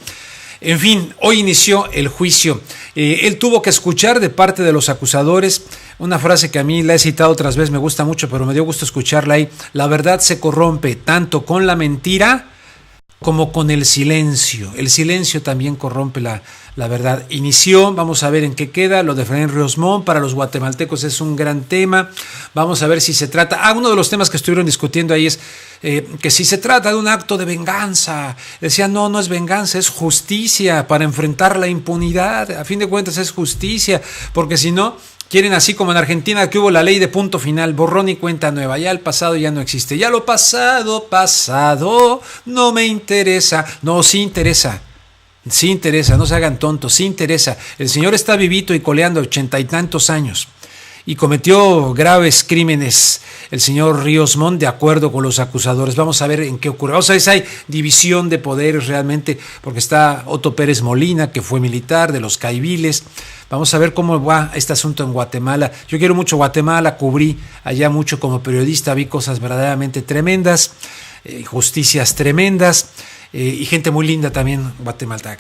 En fin, hoy inició el juicio. Él tuvo que escuchar de parte de los acusadores una frase que a mí la he citado otras veces, me gusta mucho, pero me dio gusto escucharla ahí. La verdad se corrompe tanto con la mentira como con el silencio. El silencio también corrompe la verdad. Inició, vamos a ver en qué queda. Lo de Efraín Ríos Montt para los guatemaltecos es un gran tema. Vamos a ver si se trata. Uno de los temas que estuvieron discutiendo ahí es que si se trata de un acto de venganza. Decían, no es venganza, es justicia para enfrentar la impunidad. A fin de cuentas es justicia, porque si no, quieren así como en Argentina que hubo la ley de punto final, borrón y cuenta nueva, ya el pasado ya no existe, ya lo pasado, no me interesa, no, sí interesa, no se hagan tontos, sí interesa. El señor está vivito y coleando 80 y tantos años y cometió graves crímenes el señor Ríos Montt de acuerdo con los acusadores. Vamos a ver en qué ocurre. Vamos a ver si hay división de poderes realmente, porque está Otto Pérez Molina, que fue militar de los Caiviles. Vamos a ver cómo va este asunto en Guatemala. Yo quiero mucho Guatemala, cubrí allá mucho como periodista, vi cosas verdaderamente tremendas, injusticias tremendas. y gente muy linda también, Guatemala,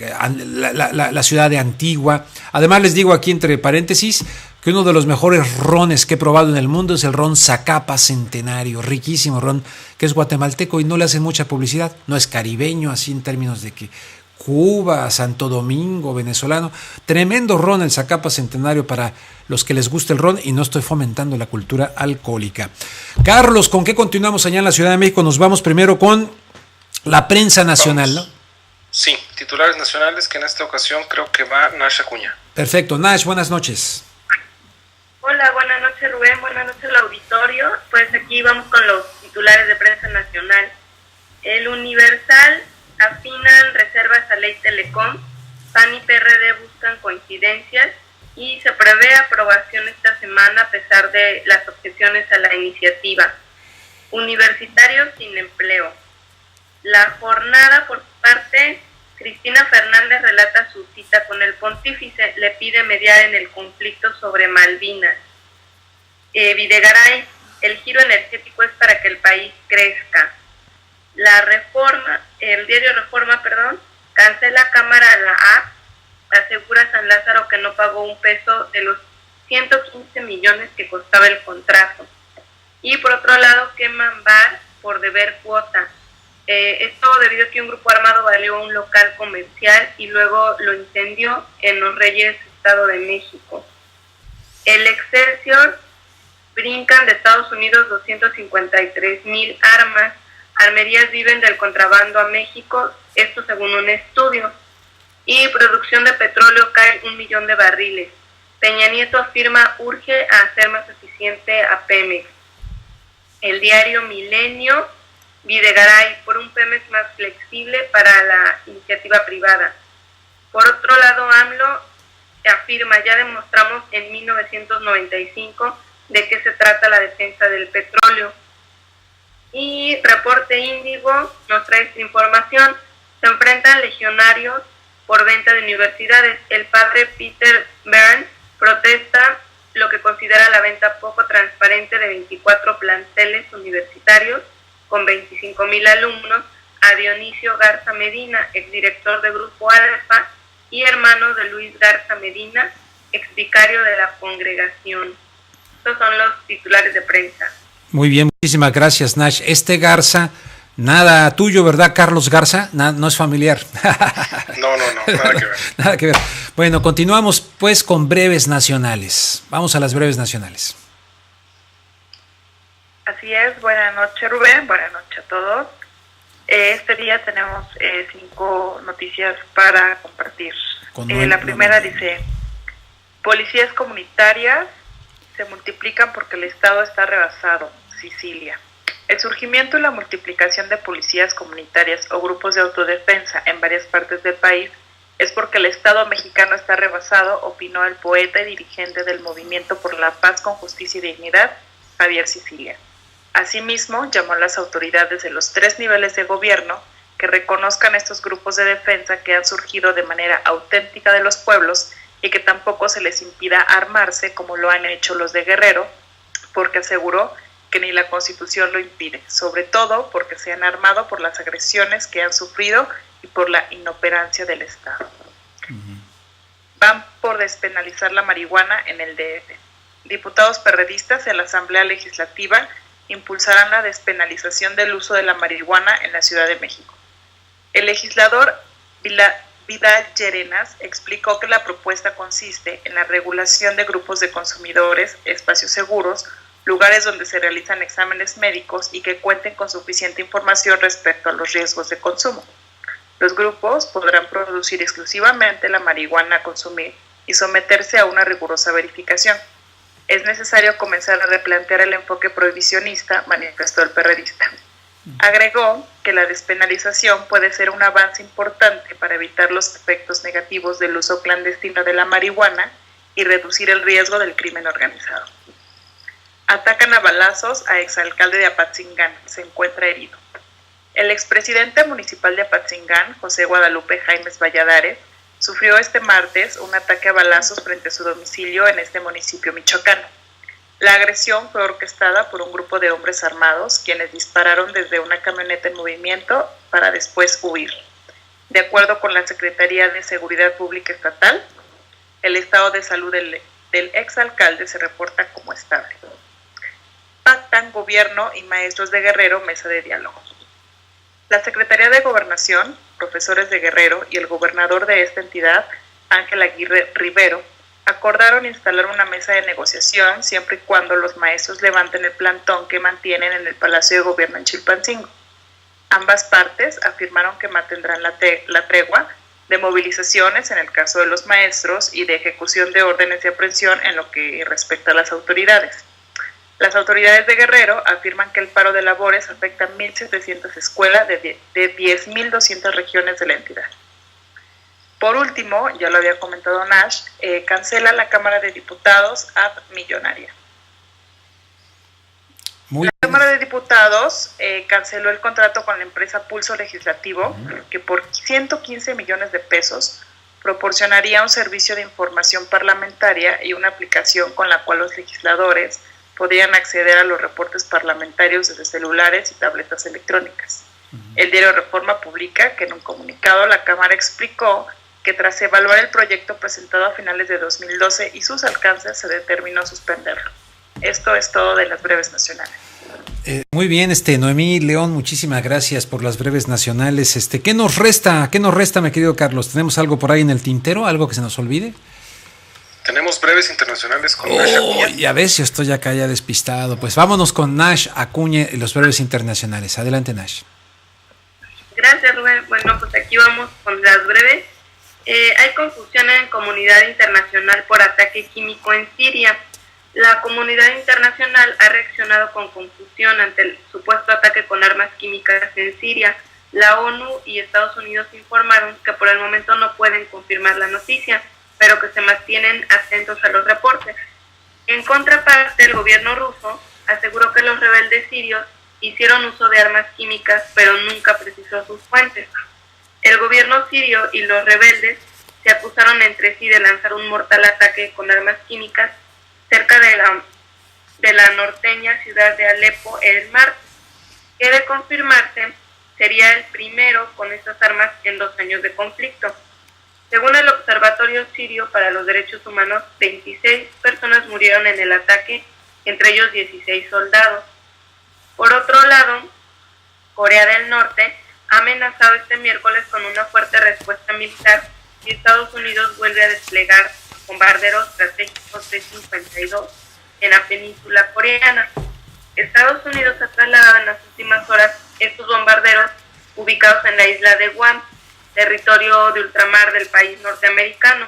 la ciudad de Antigua. Además les digo aquí entre paréntesis que uno de los mejores rones que he probado en el mundo es el ron Zacapa Centenario, riquísimo ron, que es guatemalteco y no le hacen mucha publicidad, no es caribeño así en términos de que Cuba, Santo Domingo, venezolano, tremendo ron el Zacapa Centenario para los que les gusta el ron y no estoy fomentando la cultura alcohólica. Carlos, ¿con qué continuamos allá en la Ciudad de México? Nos vamos primero con la prensa nacional, ¿no? Sí, titulares nacionales, que en esta ocasión creo que va Nash Acuña. Perfecto, Nash, buenas noches. Hola, buenas noches Rubén, buenas noches al auditorio. Pues aquí vamos con los titulares de prensa nacional. El Universal: afinan reservas a ley Telecom, PAN y PRD buscan coincidencias y se prevé aprobación esta semana a pesar de las objeciones a la iniciativa. Universitarios sin empleo. La Jornada, por su parte, Cristina Fernández relata su cita con el pontífice, le pide mediar en el conflicto sobre Malvinas. Videgaray: el giro energético es para que el país crezca. El diario Reforma, cancela Cámara la app, asegura San Lázaro que no pagó un peso de los 115 millones que costaba el contrato. Y por otro lado, queman bar por deber cuota. Esto debido a que un grupo armado valió un local comercial y luego lo incendió en Los Reyes, Estado de México. El Excelsior: brincan de Estados Unidos 253,000 armas. Armerías viven del contrabando a México, esto según un estudio. Y producción de petróleo cae 1 millón de barriles. Peña Nieto afirma urge a hacer más eficiente a Pemex. El diario Milenio: Videgaray: por un Pemex más flexible para la iniciativa privada. Por otro lado, AMLO afirma: ya demostramos en 1995 de qué se trata la defensa del petróleo. Y Reporte Índigo nos trae esta información: se enfrentan legionarios por venta de universidades. El padre Peter Burns protesta lo que considera la venta poco transparente de 24 planteles universitarios con 25,000 alumnos a Dionisio Garza Medina, exdirector de Grupo Alfa y hermano de Luis Garza Medina, exvicario de la congregación. Estos son los titulares de prensa. Muy bien, muchísimas gracias, Nash. Garza, nada tuyo, ¿verdad, Carlos Garza? No es familiar. No, nada que ver. Nada que ver. Bueno, continuamos pues con breves nacionales. Vamos a las breves nacionales. Así es, buenas noches Rubén, buenas noches a todos. Este día tenemos 5 noticias para compartir. La primera dice: policías comunitarias se multiplican porque el Estado está rebasado. Sicilia. El surgimiento y la multiplicación de policías comunitarias o grupos de autodefensa en varias partes del país es porque el Estado mexicano está rebasado, opinó el poeta y dirigente del Movimiento por la Paz con Justicia y Dignidad, Javier Sicilia. Asimismo, llamó a las autoridades de los 3 niveles de gobierno que reconozcan estos grupos de defensa que han surgido de manera auténtica de los pueblos y que tampoco se les impida armarse como lo han hecho los de Guerrero, porque aseguró que ni la Constitución lo impide, sobre todo porque se han armado por las agresiones que han sufrido y por la inoperancia del Estado. Van por despenalizar la marihuana en el DF. Diputados perredistas en la Asamblea Legislativa impulsarán la despenalización del uso de la marihuana en la Ciudad de México. El legislador Vidal Llerenas explicó que la propuesta consiste en la regulación de grupos de consumidores, espacios seguros, lugares donde se realizan exámenes médicos y que cuenten con suficiente información respecto a los riesgos de consumo. Los grupos podrán producir exclusivamente la marihuana a consumir y someterse a una rigurosa verificación. Es necesario comenzar a replantear el enfoque prohibicionista, manifestó el perredista. Agregó que la despenalización puede ser un avance importante para evitar los efectos negativos del uso clandestino de la marihuana y reducir el riesgo del crimen organizado. Atacan a balazos a exalcalde de Apatzingán, se encuentra herido. El expresidente municipal de Apatzingán, José Guadalupe Jaimes Valladares, sufrió este martes un ataque a balazos frente a su domicilio en este municipio michoacano. La agresión fue orquestada por un grupo de hombres armados quienes dispararon desde una camioneta en movimiento para después huir. De acuerdo con la Secretaría de Seguridad Pública Estatal, el estado de salud del exalcalde se reporta como estable. Pactan gobierno y maestros de Guerrero mesa de diálogo. La Secretaría de Gobernación, profesores de Guerrero y el gobernador de esta entidad, Ángel Aguirre Rivero, acordaron instalar una mesa de negociación siempre y cuando los maestros levanten el plantón que mantienen en el Palacio de Gobierno en Chilpancingo. Ambas partes afirmaron que mantendrán la tregua de movilizaciones en el caso de los maestros y de ejecución de órdenes de aprehensión en lo que respecta a las autoridades. Las autoridades de Guerrero afirman que el paro de labores afecta a 1.700 escuelas de 10.200 regiones de la entidad. Por último, ya lo había comentado Nash, cancela la Cámara de Diputados App Millonaria. La Cámara de Diputados canceló el contrato con la empresa Pulso Legislativo, que por 115 millones de pesos proporcionaría un servicio de información parlamentaria y una aplicación con la cual los legisladores podrían acceder a los reportes parlamentarios desde celulares y tabletas electrónicas. El diario Reforma publica que en un comunicado la Cámara explicó que tras evaluar el proyecto presentado a finales de 2012 y sus alcances se determinó suspenderlo. Esto es todo de las breves nacionales. Muy bien, Noemí León, muchísimas gracias por las breves nacionales. ¿Qué nos resta, mi querido Carlos? ¿Tenemos algo por ahí en el tintero? ¿Algo que se nos olvide? Tenemos breves internacionales con Nash Acuña. Ya ves, yo estoy acá ya despistado. Pues vámonos con Nash Acuña y los breves internacionales. Adelante, Nash. Gracias, Rubén. Bueno, pues aquí vamos con las breves. Hay confusión en comunidad internacional por ataque químico en Siria. La comunidad internacional ha reaccionado con confusión ante el supuesto ataque con armas químicas en Siria. La ONU y Estados Unidos informaron que por el momento no pueden confirmar la noticia, pero que se mantienen atentos a los reportes. En contraparte, el gobierno ruso aseguró que los rebeldes sirios hicieron uso de armas químicas, pero nunca precisó sus fuentes. El gobierno sirio y los rebeldes se acusaron entre sí de lanzar un mortal ataque con armas químicas cerca de la norteña ciudad de Alepo el martes, que de confirmarse sería el primero con estas armas en 2 años de conflicto. Según el Observatorio Sirio para los Derechos Humanos, 26 personas murieron en el ataque, entre ellos 16 soldados. Por otro lado, Corea del Norte ha amenazado este miércoles con una fuerte respuesta militar y Estados Unidos vuelve a desplegar bombarderos estratégicos T-52 en la península coreana. Estados Unidos ha trasladado en las últimas horas estos bombarderos ubicados en la isla de Guam, territorio de ultramar del país norteamericano.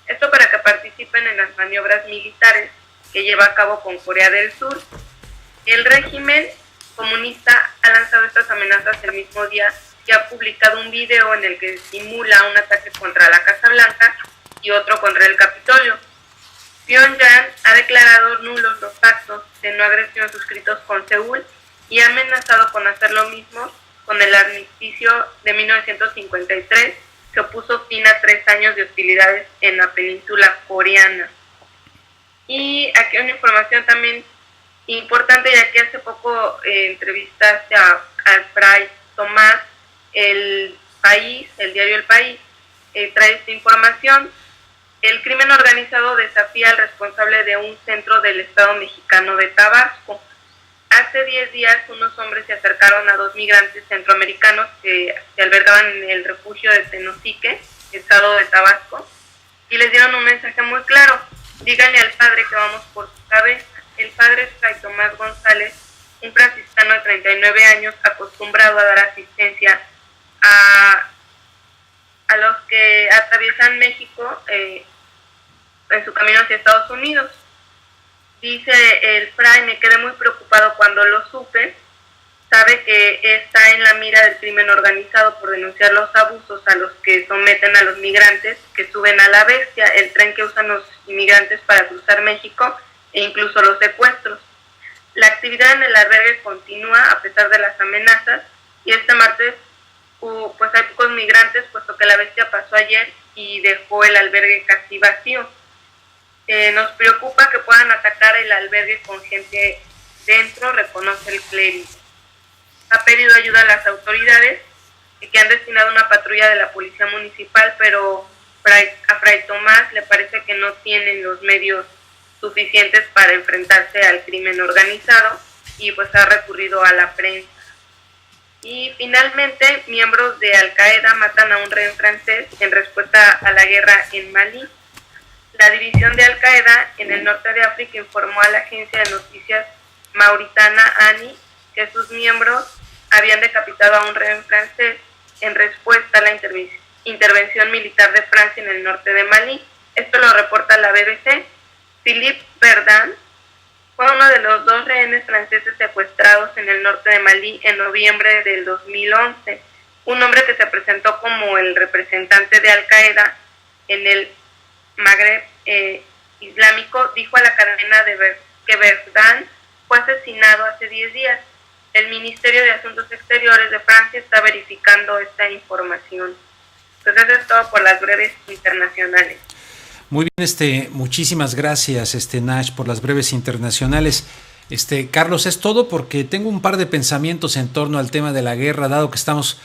Esto para que participen en las maniobras militares que lleva a cabo con Corea del Sur. El régimen comunista ha lanzado estas amenazas el mismo día que ha publicado un video en el que simula un ataque contra la Casa Blanca y otro contra el Capitolio. Pyongyang ha declarado nulos los pactos de no agresión suscritos con Seúl y ha amenazado con hacer lo mismo con el armisticio de 1953, que puso fin a 3 años de hostilidades en la península coreana. Y aquí una información también importante, ya que hace poco entrevistaste al Fray Tomás, el diario El País, trae esta información. El crimen organizado desafía al responsable de un centro del Estado mexicano de Tabasco. Hace 10 días unos hombres se acercaron a 2 migrantes centroamericanos que se albergaban en el refugio de Tenosique, estado de Tabasco, y les dieron un mensaje muy claro: díganle al padre que vamos por su cabeza. El padre Fray Tomás González, un franciscano de 39 años, acostumbrado a dar asistencia a los que atraviesan México en su camino hacia Estados Unidos. Dice el fray: me quedé muy preocupado cuando lo supe. Sabe que está en la mira del crimen organizado por denunciar los abusos a los que someten a los migrantes que suben a la Bestia, el tren que usan los inmigrantes para cruzar México, e incluso los secuestros. La actividad en el albergue continúa a pesar de las amenazas, y este martes pues hay pocos migrantes, puesto que la Bestia pasó ayer y dejó el albergue casi vacío. Nos preocupa que puedan atacar el albergue con gente dentro, reconoce el clérigo. Ha pedido ayuda a las autoridades que han destinado una patrulla de la policía municipal, pero a Fray Tomás le parece que no tienen los medios suficientes para enfrentarse al crimen organizado y pues ha recurrido a la prensa. Y finalmente, miembros de Al Qaeda matan a un rehén francés en respuesta a la guerra en Malí. La división de Al Qaeda en el norte de África informó a la agencia de noticias mauritana ANI que sus miembros habían decapitado a un rehén francés en respuesta a la intervención militar de Francia en el norte de Malí. Esto lo reporta la BBC. Philippe Verdun fue uno de los 2 rehenes franceses secuestrados en el norte de Malí en noviembre del 2011. Un hombre que se presentó como el representante de Al Qaeda en el Magreb islámico dijo a la cadena que Verdun fue asesinado hace 10 días. El Ministerio de Asuntos Exteriores de Francia está verificando esta información. Entonces eso es todo por las breves internacionales. Muy bien, muchísimas gracias, Nash, por las breves internacionales. Carlos, es todo porque tengo un par de pensamientos en torno al tema de la guerra, dado que estamos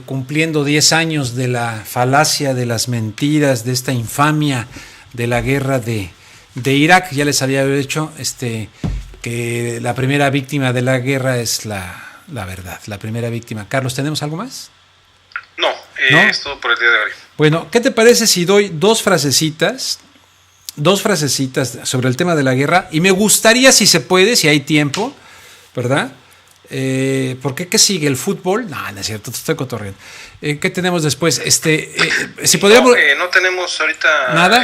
cumpliendo 10 años de la falacia, de las mentiras, de esta infamia de la guerra de Irak. Ya les había dicho que la primera víctima de la guerra es la verdad, la primera víctima. Carlos, ¿tenemos algo más? No, ¿No? Es todo por el día de hoy. Bueno, ¿qué te parece si doy dos frasecitas sobre el tema de la guerra? Y me gustaría, si se puede, si hay tiempo, ¿verdad? Porque ¿qué sigue? ¿El fútbol? No, no es cierto, te estoy cotorreando. ¿Qué tenemos después? Si podríamos... no tenemos ahorita... ¿Nada?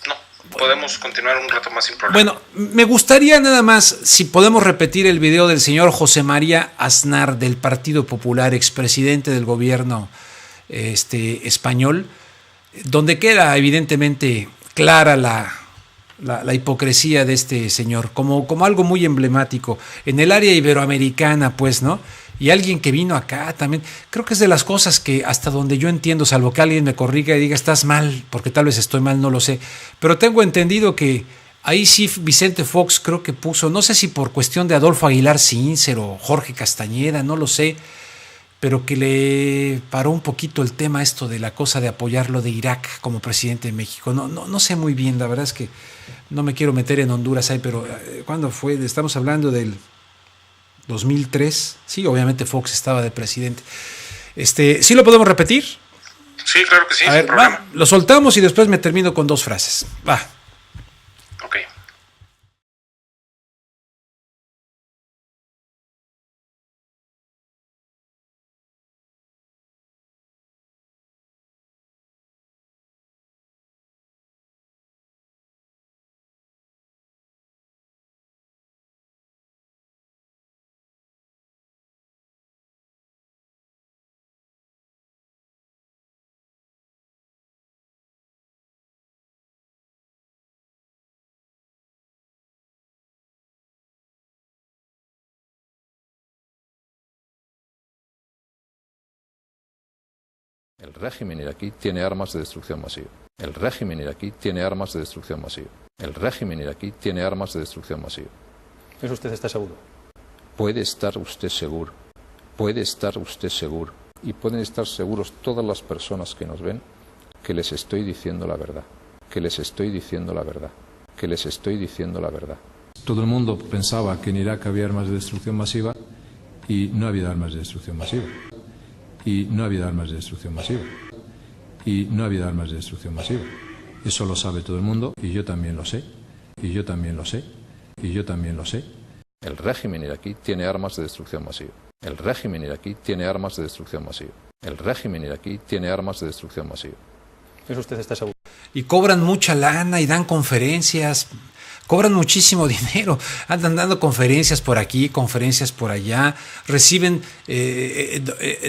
No, podemos continuar un rato más sin problema. Bueno, me gustaría nada más, si podemos repetir el video del señor José María Aznar, del Partido Popular, expresidente del gobierno español, donde queda evidentemente clara la hipocresía de este señor, como algo muy emblemático en el área iberoamericana, pues, ¿no? Y alguien que vino acá también, creo que es de las cosas que hasta donde yo entiendo, salvo que alguien me corrija y diga estás mal, porque tal vez estoy mal, no lo sé, pero tengo entendido que ahí sí Vicente Fox creo que puso, no sé si por cuestión de Adolfo Aguilar Cíncer o Jorge Castañeda, no lo sé, pero que le paró un poquito el tema esto de la cosa de apoyarlo de Irak como presidente de México. No sé muy bien, la verdad es que no me quiero meter en Honduras ahí, pero ¿cuándo fue? Estamos hablando del 2003. Sí, obviamente Fox estaba de presidente. ¿Sí lo podemos repetir? Sí, claro que sí, A sin ver, problema. lo soltamos y después me termino con dos frases. Va. Ok. El régimen iraquí tiene armas de destrucción masiva. El régimen iraquí tiene armas de destrucción masiva. El régimen iraquí tiene armas de destrucción masiva. ¿Eso usted está seguro? Puede estar usted seguro. Puede estar usted seguro. Y pueden estar seguros todas las personas que nos ven que les estoy diciendo la verdad. Que les estoy diciendo la verdad. Que les estoy diciendo la verdad. Todo el mundo pensaba que en Irak había armas de destrucción masiva y no había armas de destrucción masiva. Y no ha habido armas de destrucción masiva. Y no ha habido armas de destrucción masiva. Eso lo sabe todo el mundo y yo también lo sé. Y yo también lo sé. Y yo también lo sé. El régimen iraquí tiene armas de destrucción masiva. El régimen iraquí tiene armas de destrucción masiva. El régimen iraquí tiene armas de destrucción masiva. ¿Eso usted está seguro? Y cobran mucha lana y dan conferencias. Cobran muchísimo dinero, andan dando conferencias por aquí, conferencias por allá, reciben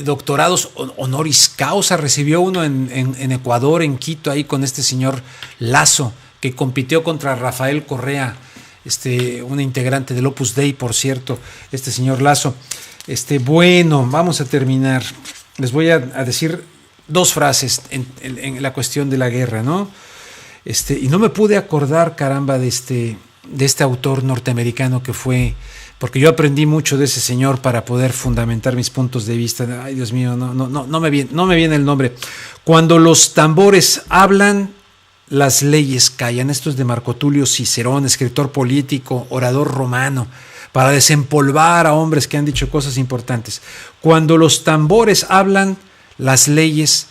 doctorados honoris causa. Recibió uno en Ecuador, en Quito, ahí con este señor Lazo, que compitió contra Rafael Correa, un integrante del Opus Dei, por cierto, este señor Lazo. Bueno, vamos a terminar. Les voy a decir dos frases en la cuestión de la guerra, ¿no? Y no me pude acordar, caramba, de este autor norteamericano que fue, porque yo aprendí mucho de ese señor para poder fundamentar mis puntos de vista. Ay, Dios mío, no me viene el nombre. Cuando los tambores hablan, las leyes callan. Esto es de Marco Tulio Cicerón, escritor político, orador romano, para desempolvar a hombres que han dicho cosas importantes. Cuando los tambores hablan, las leyes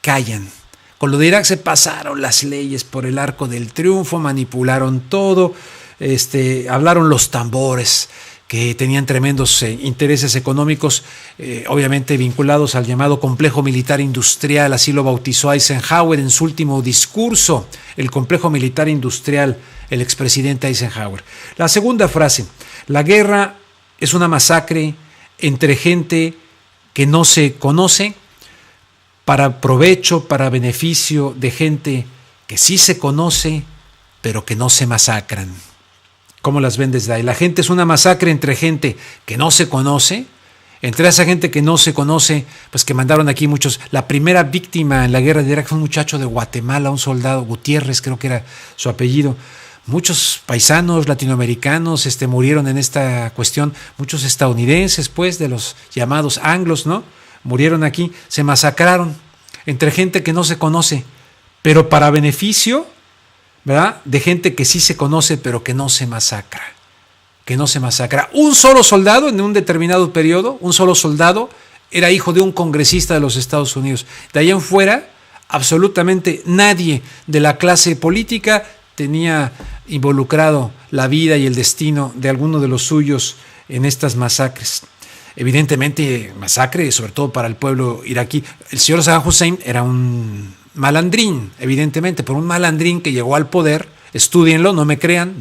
callan. Con lo de Irak se pasaron las leyes por el arco del triunfo, manipularon todo, hablaron los tambores, que tenían tremendos intereses económicos, obviamente vinculados al llamado complejo militar industrial, así lo bautizó Eisenhower en su último discurso, el complejo militar industrial, el expresidente Eisenhower. La segunda frase: la guerra es una masacre entre gente que no se conoce, para provecho, para beneficio de gente que sí se conoce, pero que no se masacran. ¿Cómo las ven desde ahí? La gente es una masacre entre gente que no se conoce, entre esa gente que no se conoce, pues que mandaron aquí muchos. La primera víctima en la guerra de Irak fue un muchacho de Guatemala, un soldado, Gutiérrez creo que era su apellido. Muchos paisanos latinoamericanos murieron en esta cuestión, muchos estadounidenses, pues, de los llamados anglos, ¿no? Murieron aquí, se masacraron entre gente que no se conoce, pero para beneficio, ¿verdad?, de gente que sí se conoce, pero que no se masacra. Que no se masacra. Un solo soldado en un determinado periodo, un solo soldado era hijo de un congresista de los Estados Unidos. De ahí en fuera, absolutamente nadie de la clase política tenía involucrado la vida y el destino de alguno de los suyos en estas masacres. Evidentemente, masacre, sobre todo para el pueblo iraquí. El señor Saddam Hussein era un malandrín, evidentemente, pero un malandrín que llegó al poder. Estúdienlo, no me crean.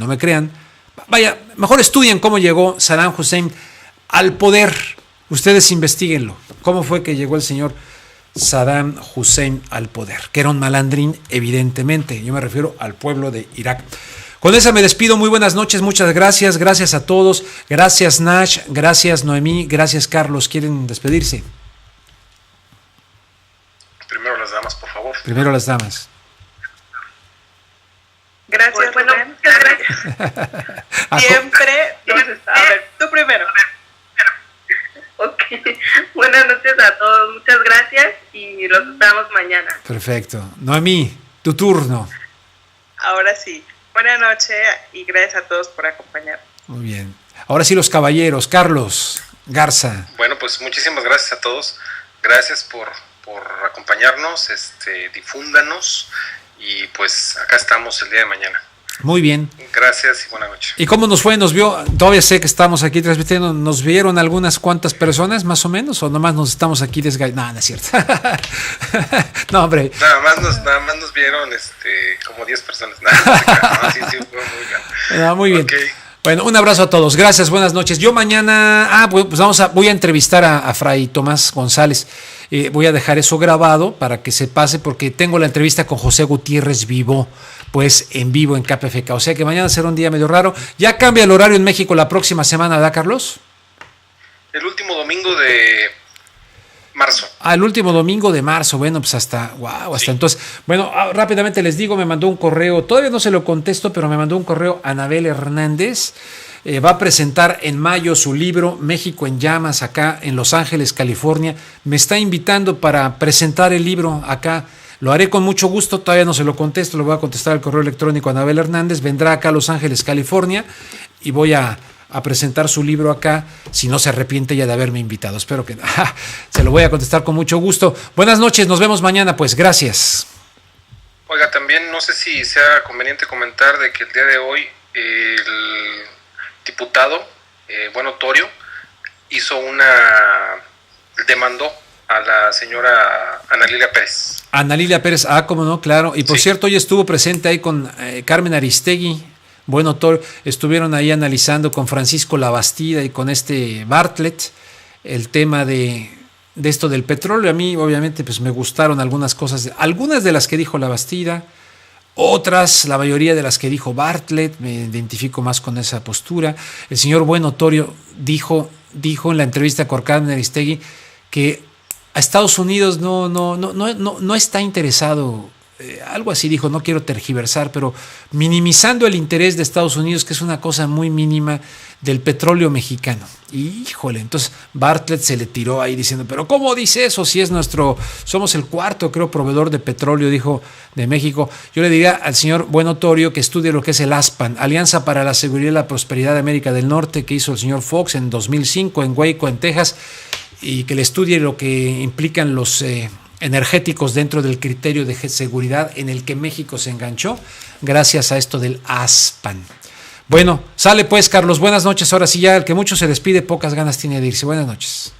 Vaya, mejor estudien cómo llegó Saddam Hussein al poder. Ustedes investíguenlo. ¿Cómo fue que llegó el señor Saddam Hussein al poder? Que era un malandrín, evidentemente. Yo me refiero al pueblo de Irak. Con esa me despido, muy buenas noches, muchas gracias, gracias a todos, gracias Nash, gracias Noemí, gracias Carlos. ¿Quieren despedirse? Primero las damas, por favor. Primero las damas. Gracias, Pues, bueno, Rubén. muchas gracias. Siempre. A ver, tú primero. Ok. Buenas noches a todos, muchas gracias y los esperamos mañana. Perfecto. Noemí, tu turno. Ahora sí. Buenas noches y gracias a todos por acompañarnos. Muy bien. Ahora sí los caballeros. Carlos Garza. Bueno, pues muchísimas gracias a todos. Gracias por acompañarnos, difúndanos y pues acá estamos el día de mañana. Muy bien. Gracias y buenas noches. ¿Y cómo nos fue? ¿Nos vio? Todavía sé que estamos aquí transmitiendo. ¿Nos vieron algunas cuantas personas más o menos? ¿O nomás nos estamos aquí desgallando? No es cierto. No, hombre. Nada más nos vieron como 10 personas. Sí, fue muy bien. No, muy bien. Okay. Bueno, un abrazo a todos. Gracias, buenas noches. Yo mañana, pues voy a entrevistar a Fray Tomás González. Voy a dejar eso grabado para que se pase, porque tengo la entrevista con José Gutiérrez Vivo, pues en vivo en KPFK. O sea que mañana será un día medio raro. Ya cambia el horario en México la próxima semana, ¿verdad, Carlos? El último domingo de marzo. El último domingo de marzo. Bueno, pues hasta Sí. entonces. Bueno, rápidamente les digo, me mandó un correo, todavía no se lo contesto, pero me mandó un correo Anabel Hernández. Va a presentar en mayo su libro México en Llamas acá en Los Ángeles, California. Me está invitando para presentar el libro acá. Lo haré con mucho gusto, todavía no se lo contesto, lo voy a contestar al correo electrónico a Anabel Hernández. Vendrá acá a Los Ángeles, California, y voy a presentar su libro acá, si no se arrepiente ya de haberme invitado. Espero que se lo voy a contestar con mucho gusto. Buenas noches, nos vemos mañana, pues gracias. Oiga, también no sé si sea conveniente comentar de que el día de hoy el diputado Torio demandó a la señora Ana Lilia Pérez. Ana Lilia Pérez, cómo no, claro. Y por cierto, hoy estuvo presente ahí con Carmen Aristegui, Torio, estuvieron ahí analizando con Francisco Labastida y con Bartlett el tema de esto del petróleo. A mí, obviamente, pues me gustaron algunas cosas, algunas de las que dijo Labastida, otras, la mayoría de las que dijo Bartlett, me identifico más con esa postura. El señor Torio dijo en la entrevista con Carmen Aristegui que a Estados Unidos no está interesado algo así dijo, no quiero tergiversar, pero minimizando el interés de Estados Unidos, que es una cosa muy mínima, del petróleo mexicano. Y, híjole, entonces Bartlett se le tiró ahí diciendo, pero ¿cómo dice eso si somos el cuarto, creo, proveedor de petróleo, dijo, de México? Yo le diría al señor Buenotorio que estudie lo que es el ASPAN, Alianza para la Seguridad y la Prosperidad de América del Norte, que hizo el señor Fox en 2005 en Waco, en Texas, y que le estudie lo que implican los energéticos dentro del criterio de seguridad en el que México se enganchó gracias a esto del ASPAN. Bueno, sale pues, Carlos, buenas noches. Ahora sí, ya el que mucho se despide, pocas ganas tiene de irse. Buenas noches.